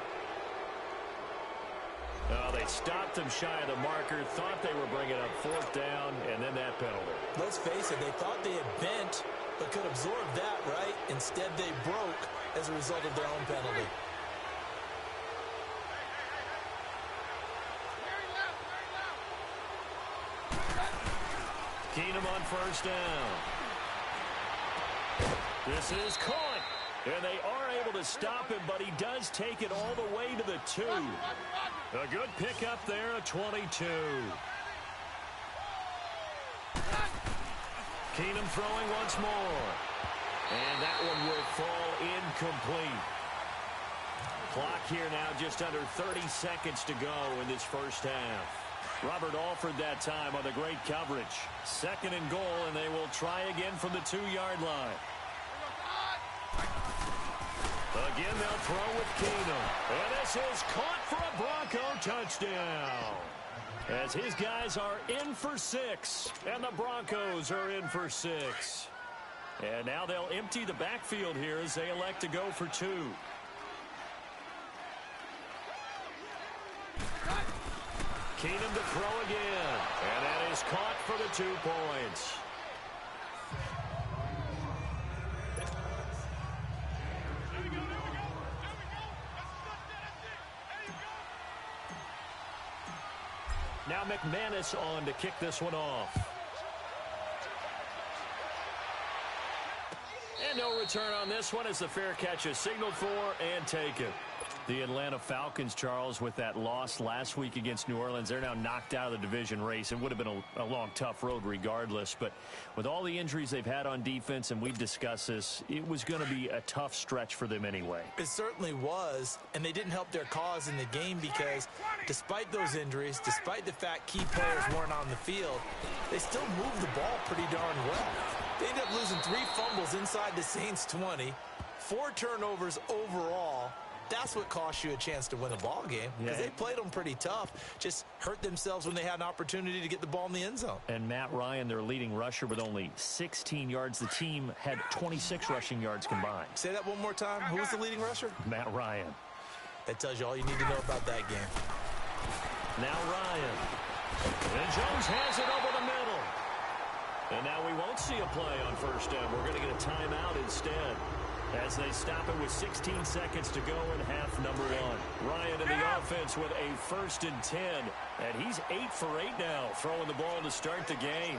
Oh, they stopped him shy of the marker, thought they were bringing up 4th down, and then that penalty. Let's face it, they thought they had bent, but could absorb that, right? Instead, they broke as a result of their own penalty. Keenum on 1st down. This is caught. And they are able to stop him, but he does take it all the way to the 2. A good pickup there, a 22. Keenum throwing once more. And that one will fall incomplete. Clock here now just under 30 seconds to go in this first half. Robert Alford that time on the great coverage. 2nd and goal, and they will try again from the 2-yard line. Again, they'll throw with Keenum. And this is caught for a Bronco touchdown. As his guys are in for 6, and the Broncos are in for 6. And now they'll empty the backfield here as they elect to go for 2. Keenum to throw again. And that is caught for the 2 points. Now McManus on to kick this one off. And no return on this one as the fair catch is signaled for and taken. The Atlanta Falcons, Charles, with that loss last week against New Orleans, they're now knocked out of the division race. It would have been a long, tough road regardless. But with all the injuries they've had on defense, and we've discussed this, it was going to be a tough stretch for them anyway. It certainly was, and they didn't help their cause in the game because despite those injuries, despite the fact key players weren't on the field, they still moved the ball pretty darn well. They ended up losing 3 fumbles inside the Saints' 20, 4 turnovers overall. That's what cost you a chance to win a ball game because they played them pretty tough, just hurt themselves when they had an opportunity to get the ball in the end zone. And Matt Ryan, their leading rusher, with only 16 yards. The team had 26 rushing yards combined. Say that one more time. Who was the leading rusher? Matt Ryan. That tells you all you need to know about that game. Now Ryan. And Jones has it over the middle. And now we won't see a play on first down. We're going to get a timeout instead, as they stop it with 16 seconds to go in half number 1. Ryan in the offense with a 1st and 10. And he's 8 for 8 now, throwing the ball to start the game.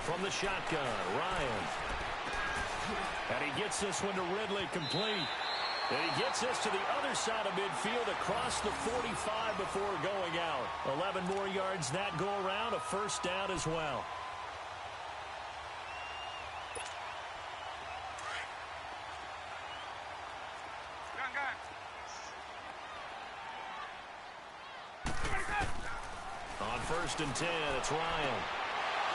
From the shotgun, Ryan. And he gets this one to Ridley, complete. And he gets this to the other side of midfield across the 45 before going out. 11 more yards that go around, a first down as well. On 1st and 10, it's Ryan.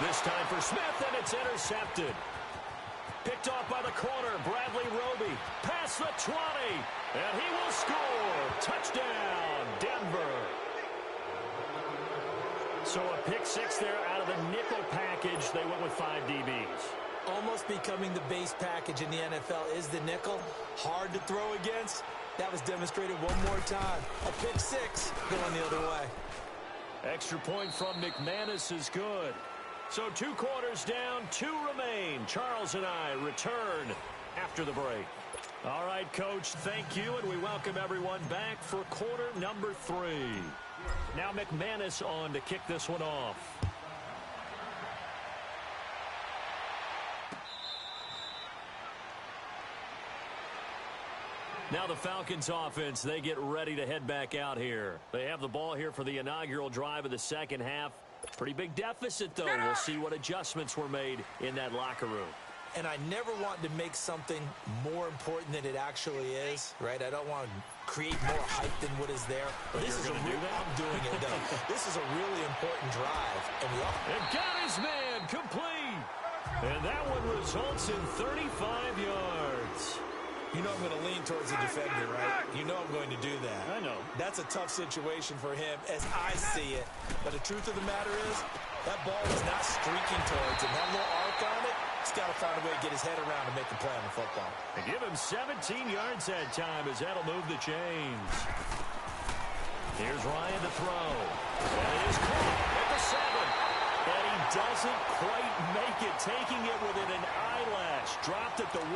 This time for Smith, and it's intercepted. Picked off by the corner, Bradley Roby. Past the 20, and he will score. Touchdown, Denver. So a pick 6 there out of the nickel package. They went with 5 DBs. Almost becoming the base package in the NFL is the nickel. Hard to throw against. That was demonstrated one more time. A pick 6 going the other way. Extra point from McManus is good. So 2 quarters down, 2 remain. Charles and I return after the break. All right, Coach, thank you, and we welcome everyone back for quarter number 3. Now McManus on to kick this one off. Now the Falcons offense, they get ready to head back out here. They have the ball here for the inaugural drive of the second half. Pretty big deficit, though. We'll see what adjustments were made in that locker room. And I never want to make something more important than it actually is, right? I don't want to create more hype than what is there. But this is I'm doing it, though. This is a really important drive. And got his man complete. And that one results in 35 yards. You know I'm going to lean towards the defender, right? You know I'm going to do that. I know. That's a tough situation for him as I see it. But the truth of the matter is, that ball is not streaking towards him. That little arc on it, he's got to find a way to get his head around to make a play on the football. And give him 17 yards that time as that'll move the chains. Here's Ryan to throw. And it is caught at the 7. And he doesn't quite make it, taking it within an eyelash. Dropped at the 1.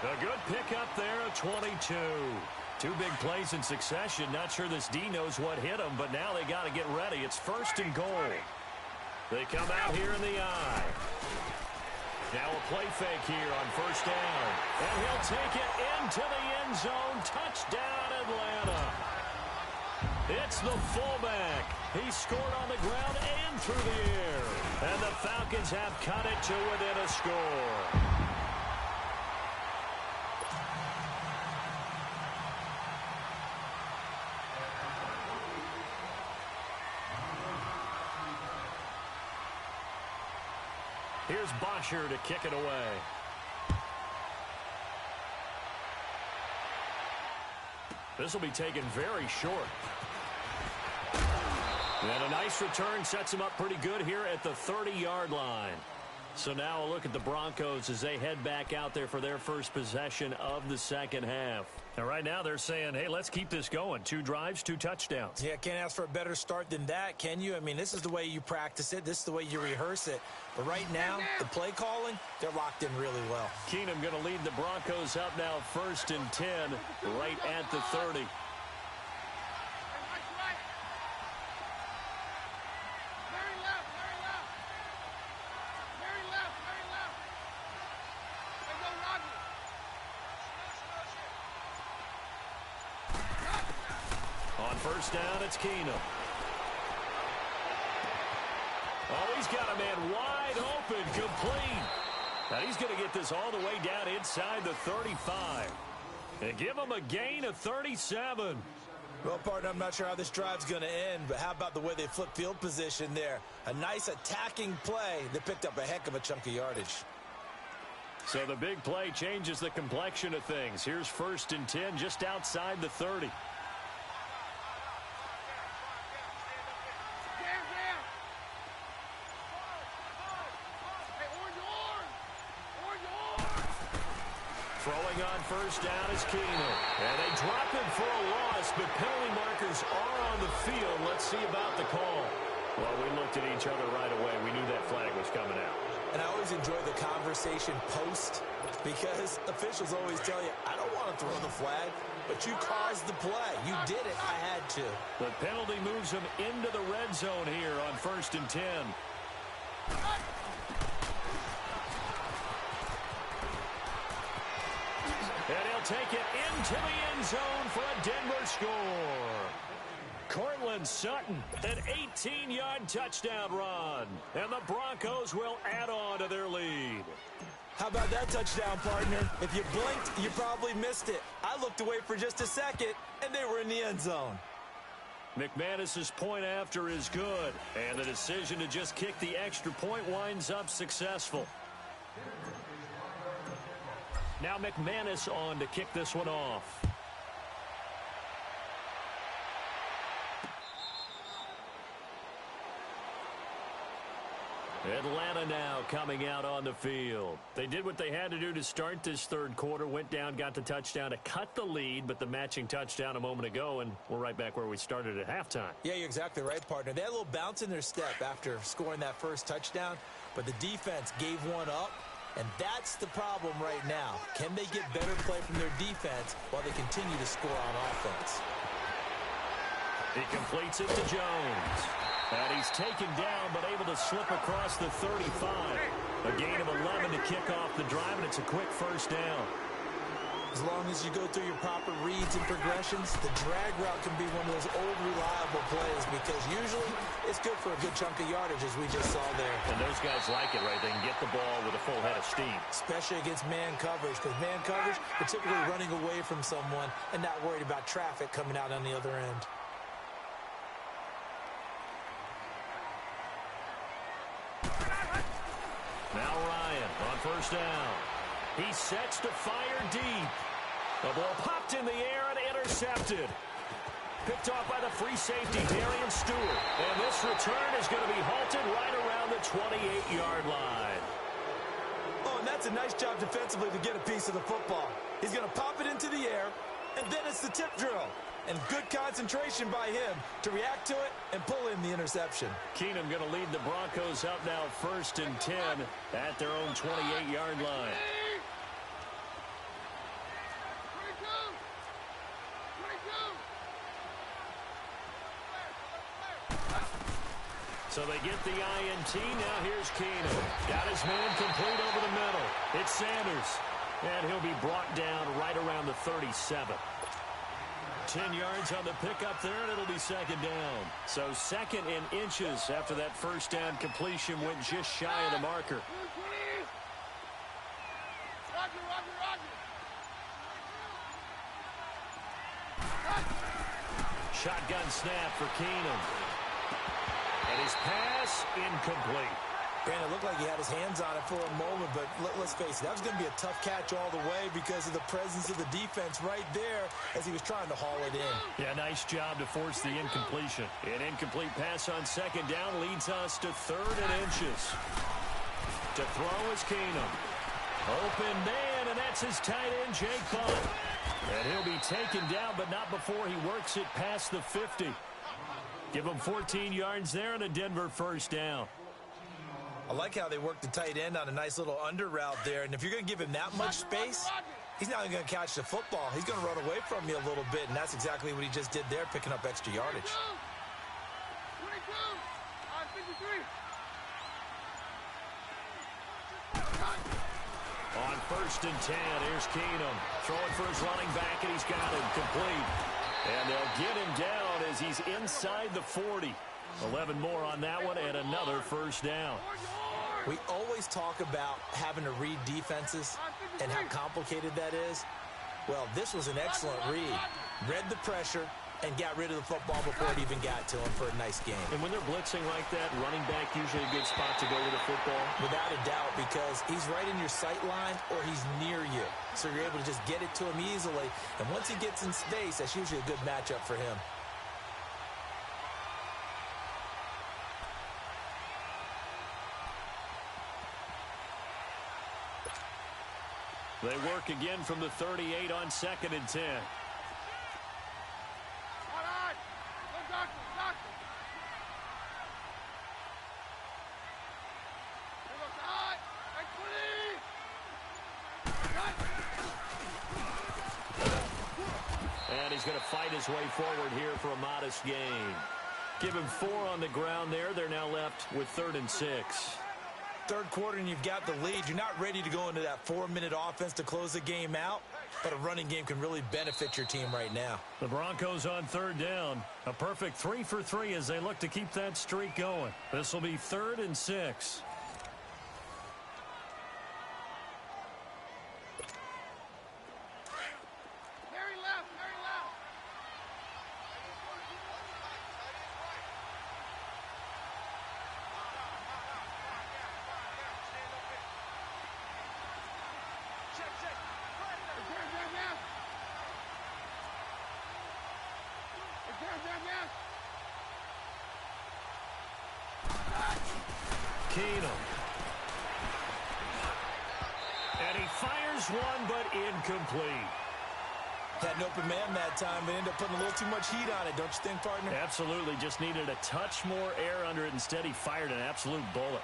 A good pickup there at 22. 2 big plays in succession. Not sure this D knows what hit him, but now they got to get ready. It's 1st and goal. They come out here in the eye. Now a play fake here on 1st down. And he'll take it into the end zone. Touchdown, Atlanta. It's the fullback. He scored on the ground and through the air. And the Falcons have cut it to within a score. Here's Bosher to kick it away. This will be taken very short. And a nice return sets him up pretty good here at the 30-yard line. So now a look at the Broncos as they head back out there for their first possession of the second half. And right now they're saying, hey, let's keep this going. 2 drives, 2 touchdowns. Yeah, can't ask for a better start than that, can you? I mean, this is the way you practice it. This is the way you rehearse it. But right now, the play calling, they're locked in really well. Keenum going to lead the Broncos up now 1st and 10 right at the 30. On first down, it's Keenum. Oh, he's got a man wide open, complete. Now he's going to get this all the way down inside the 35. And give him a gain of 37. Well, partner, I'm not sure how this drive's going to end, but how about the way they flip field position there? A nice attacking play that picked up a heck of a chunk of yardage. So the big play changes the complexion of things. Here's 1st and 10 just outside the 30. Throwing on first down is Keenum. And they drop him for a loss, but penalty markers are on the field. Let's see about the call. Well, we looked at each other right away. We knew that flag was coming out. And I always enjoy the conversation post because officials always tell you, I don't want to throw the flag, but you caused the play. You did it. I had to. The penalty moves him into the red zone here on 1st and 10. And he'll take it into the end zone for a Denver score. Cortland Sutton, an 18-yard touchdown run. And the Broncos will add on to their lead. How about that touchdown, partner? If you blinked, you probably missed it. I looked away for just a second, and they were in the end zone. McManus's point after is good. And the decision to just kick the extra point winds up successful. Now McManus on to kick this one off. Atlanta now coming out on the field. They did what they had to do to start this third quarter. Went down, got the touchdown to cut the lead, but the matching touchdown a moment ago, and we're right back where we started at halftime. Yeah, you're exactly right, partner. They had a little bounce in their step after scoring that first touchdown, but the defense gave one up, and that's the problem right now. Can they get better play from their defense while they continue to score on offense? He completes it to Jones. And he's taken down, but able to slip across the 35. A gain of 11 to kick off the drive, and it's a quick first down. As long as you go through your proper reads and progressions, the drag route can be one of those old reliable plays because usually it's good for a good chunk of yardage, as we just saw there. And those guys like it, right? They can get the ball with a full head of steam. Especially against man coverage, because man coverage, particularly running away from someone and not worried about traffic coming out on the other end. Now Ryan on first down. He sets to fire deep. The ball popped in the air and intercepted. Picked off by the free safety, Darian Stewart. And this return is going to be halted right around the 28-yard line. Oh, and that's a nice job defensively to get a piece of the football. He's going to pop it into the air, and then it's the tip drill. And good concentration by him to react to it and pull in the interception. Keenum going to lead the Broncos up now 1st and 10 at their own 28-yard line. So they get the INT. Now here's Keenum. Got his man complete over the middle. It's Sanders. And he'll be brought down right around the 37. 10 yards on the pickup there, and it'll be second down. So second in inches after that first down completion went just shy of the marker. Shotgun snap for Keenum. And his pass incomplete. Brandon, it looked like he had his hands on it for a moment, but let's face it, that was going to be a tough catch all the way because of the presence of the defense right there as he was trying to haul it in. Yeah, nice job to force the incompletion. An incomplete pass on second down leads us to 3rd and inches. To throw is Keenum. Open man, and that's his tight end, Jake Butt. And he'll be taken down, but not before he works it past the 50. Give him 14 yards there and a Denver first down. I like how they work the tight end on a nice little under route there. And if you're going to give him that much space, he's not going to catch the football. He's going to run away from you a little bit, and that's exactly what he just did there, picking up extra yardage. 22, 53. On 1st and 10, here's Keenum. Throwing for his running back, and he's got him complete. And they'll get him down as he's inside the 40. 11 more on that one, and another first down. We always talk about having to read defenses and how complicated that is. Well, this was an excellent read. Read the pressure and got rid of the football before it even got to him for a nice game. And when they're blitzing like that, running back usually a good spot to go with the football? Without a doubt, because he's right in your sight line or he's near you. So you're able to just get it to him easily. And once he gets in space, that's usually a good matchup for him. They work again from the 38 on 2nd and 10. All right. Go doctor, doctor. Here goes high and clean. And he's going to fight his way forward here for a modest gain. Give him 4 on the ground there. They're now left with 3rd and 6. Third quarter and you've got the lead. You're not ready to go into that 4-minute offense to close the game out, but a running game can really benefit your team right now. The Broncos on 3rd down. A perfect 3 for 3 as they look to keep that streak going. This will be 3rd and 6. Harry left, Harry left. Keenum. And he fires one, but incomplete. Had an open man that time, but ended up putting a little too much heat on it, don't you think, partner? Absolutely. Just needed a touch more air under it. Instead, he fired an absolute bullet.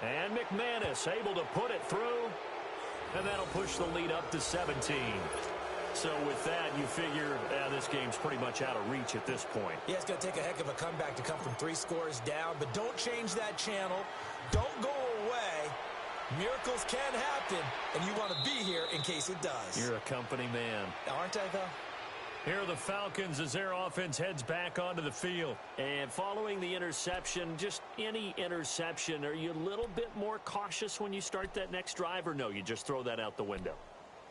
And McManus able to put it through. And that'll push the lead up to 17. So with that, you figure this game's pretty much out of reach at this point. Yeah, it's going to take a heck of a comeback to come from 3 scores down, but don't change that channel. Don't go away. Miracles can happen, and you want to be here in case it does. You're a company man. Aren't I, though? Here are the Falcons as their offense heads back onto the field. And following the interception, just any interception, are you a little bit more cautious when you start that next drive, or no, you just throw that out the window?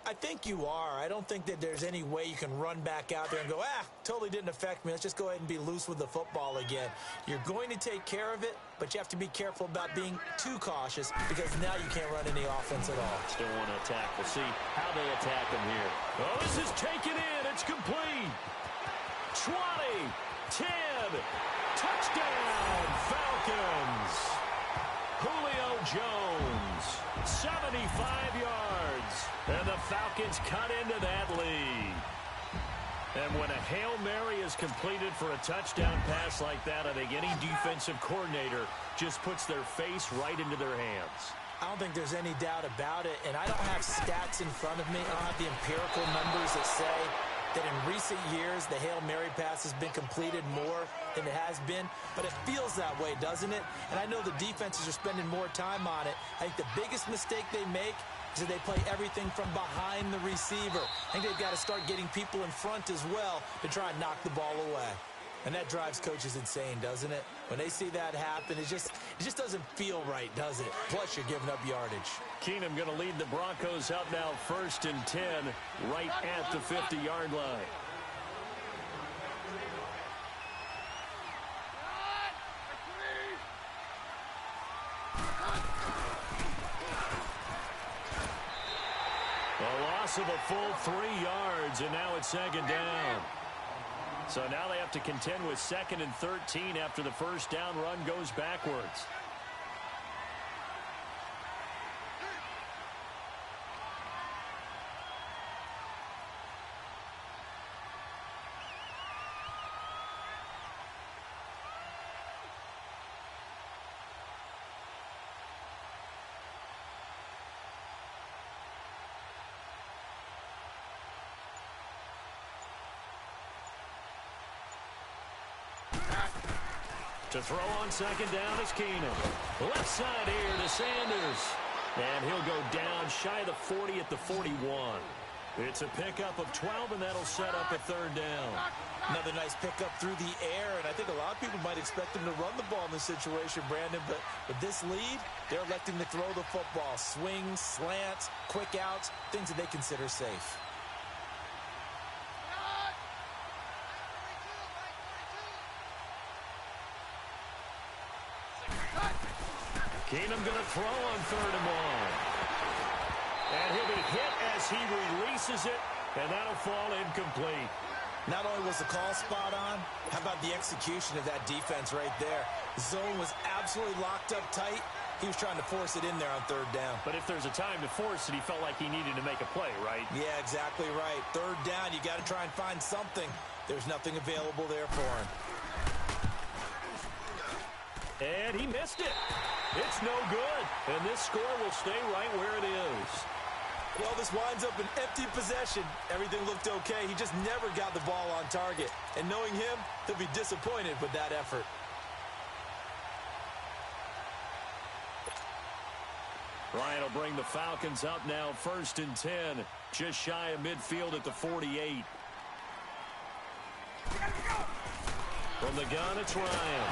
I think you are. I don't think that there's any way you can run back out there and go, totally didn't affect me. Let's just go ahead and be loose with the football again. You're going to take care of it, but you have to be careful about being too cautious because now you can't run any offense at all. Still want to attack. We'll see how they attack him here. Oh, this is taken in. It's complete. 20, 10, touchdown, Falcons. Julio Jones, 75 yards. And the Falcons cut into that lead. And when a Hail Mary is completed for a touchdown pass like that, I think any defensive coordinator just puts their face right into their hands. I don't think there's any doubt about it, and I don't have stats in front of me. I don't have the empirical numbers that say that in recent years the Hail Mary pass has been completed more than it has been, but it feels that way, doesn't it? And I know the defenses are spending more time on it. I think the biggest mistake they make is that they play everything from behind the receiver. I think they've got to start getting people in front as well to try and knock the ball away. And that drives coaches insane, doesn't it? When they see that happen, it just doesn't feel right, does it? Plus, you're giving up yardage. Keenum going to lead the Broncos up now 1st and 10, right at the 50-yard line. A loss of a full 3 yards, and now it's 2nd down. So now they have to contend with 2nd and 13 after the first down run goes backwards. To throw on 2nd down is Keenum. Left side here to Sanders. And he'll go down shy of the 40 at the 41. It's a pickup of 12, and that'll set up a 3rd down. Another nice pickup through the air, and I think a lot of people might expect him to run the ball in this situation, Brandon, but with this lead, they're electing to throw the football. Swings, slants, quick outs, things that they consider safe. Keenum going to throw on 3rd and 1. And he'll be hit as he releases it, and that'll fall incomplete. Not only was the call spot on, how about the execution of that defense right there? The zone was absolutely locked up tight. He was trying to force it in there on 3rd down. But if there's a time to force it, he felt like he needed to make a play, right? Yeah, exactly right. 3rd down, you got to try and find something. There's nothing available there for him. And he missed it. It's no good. And this score will stay right where it is. Well, this winds up an empty possession. Everything looked okay. He just never got the ball on target. And knowing him, he'll be disappointed with that effort. Ryan will bring the Falcons up now 1st and 10. Just shy of midfield at the 48. From the gun, it's Ryan.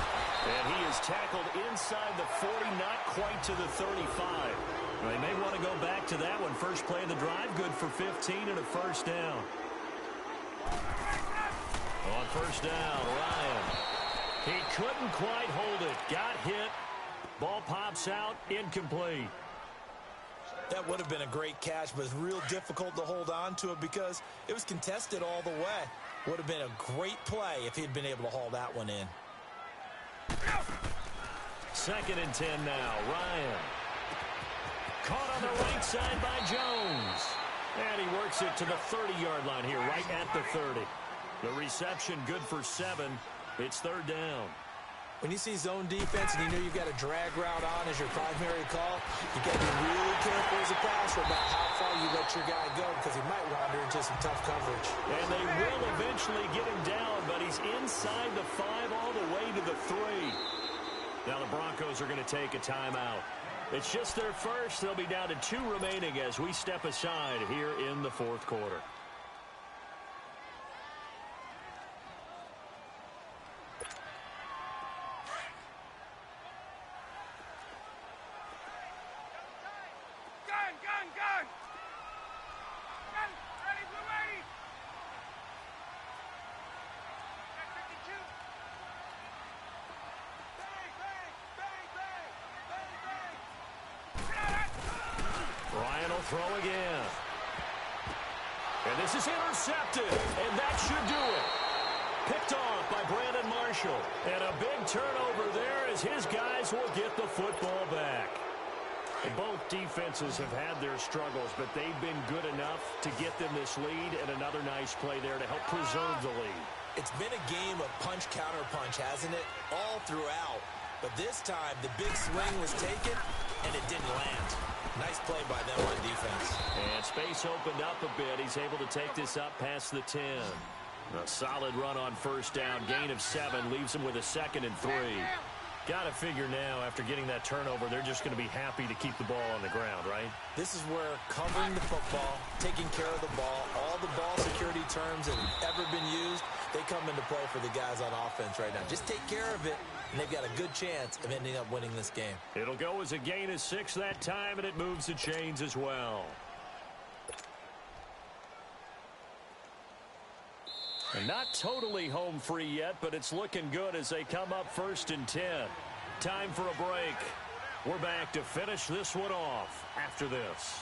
And he is tackled inside the 40, not quite to the 35. They may want to go back to that one. First play of the drive, good for 15 and a 1st down. On 1st down, Ryan. He couldn't quite hold it. Got hit. Ball pops out, incomplete. That would have been a great catch, but it's real difficult to hold on to it because it was contested all the way. Would have been a great play if he'd been able to haul that one in. 2nd and 10 now. Ryan. Caught on the right side by Jones. And he works it to the 30-yard line here, right at the 30. The reception good for 7. It's 3rd down. When you see zone defense and you know you've got a drag route on as your primary call, you got to be really careful as a passer about how far you let your guy go because he might wander into some tough coverage. And they will eventually get him down, but he's inside the 5 all the way to the 3. Now the Broncos are going to take a timeout. It's just their first. They'll be down to 2 remaining as we step aside here in the 4th quarter. Throw again. And this is intercepted. And that should do it. Picked off by Brandon Marshall. And a big turnover there as his guys will get the football back. And both defenses have had their struggles, but they've been good enough to get them this lead, and another nice play there to help preserve the lead. It's been a game of punch-counter-punch, hasn't it? All throughout. But this time, the big swing was taken, and it didn't land. Nice play by them on defense. And space opened up a bit. He's able to take this up past the 10. A solid run on 1st down. Gain of 7 leaves him with a 2nd and 3. Got to figure now, after getting that turnover, they're just going to be happy to keep the ball on the ground, right? This is where covering the football, taking care of the ball, all the ball security terms that have ever been used, they come into play for the guys on offense right now. Just take care of it, and they've got a good chance of ending up winning this game. It'll go as a gain of 6 that time, and it moves the chains as well. And not totally home free yet, but it's looking good as they come up 1st and 10. Time for a break. We're back to finish this one off after this.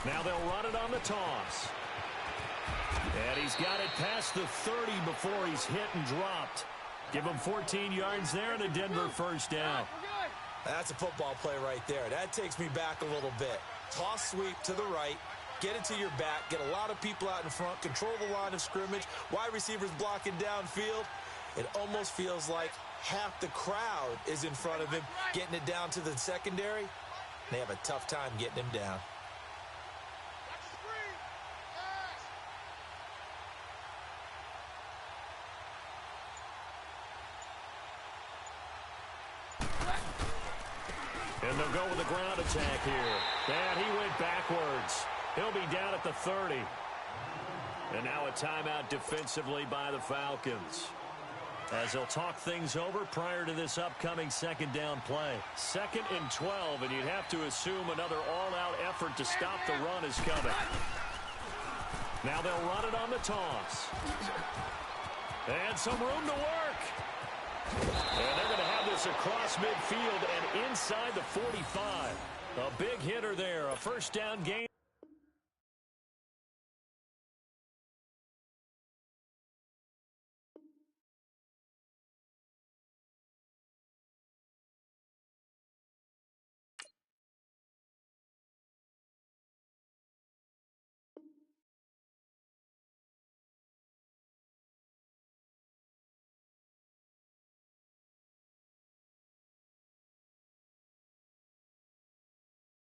Now they'll run it on the toss. And he's got it past the 30 before he's hit and dropped. Give him 14 yards there and a Denver first down. That's a football play right there. That takes me back a little bit. Toss sweep to the right. Get it to your back. Get a lot of people out in front. Control the line of scrimmage. Wide receivers blocking downfield. It almost feels like half the crowd is in front of him, getting it down to the secondary. They have a tough time getting him down. And they'll go with a ground attack here. And he went backwards. He'll be down at the 30. And now a timeout defensively by the Falcons, as they'll talk things over prior to this upcoming second down play. 2nd and 12, and you'd have to assume another all-out effort to stop the run is coming. Now they'll run it on the toss. And some room to work. And they're going to have this across midfield and inside the 45. A big hitter there, a first down gain.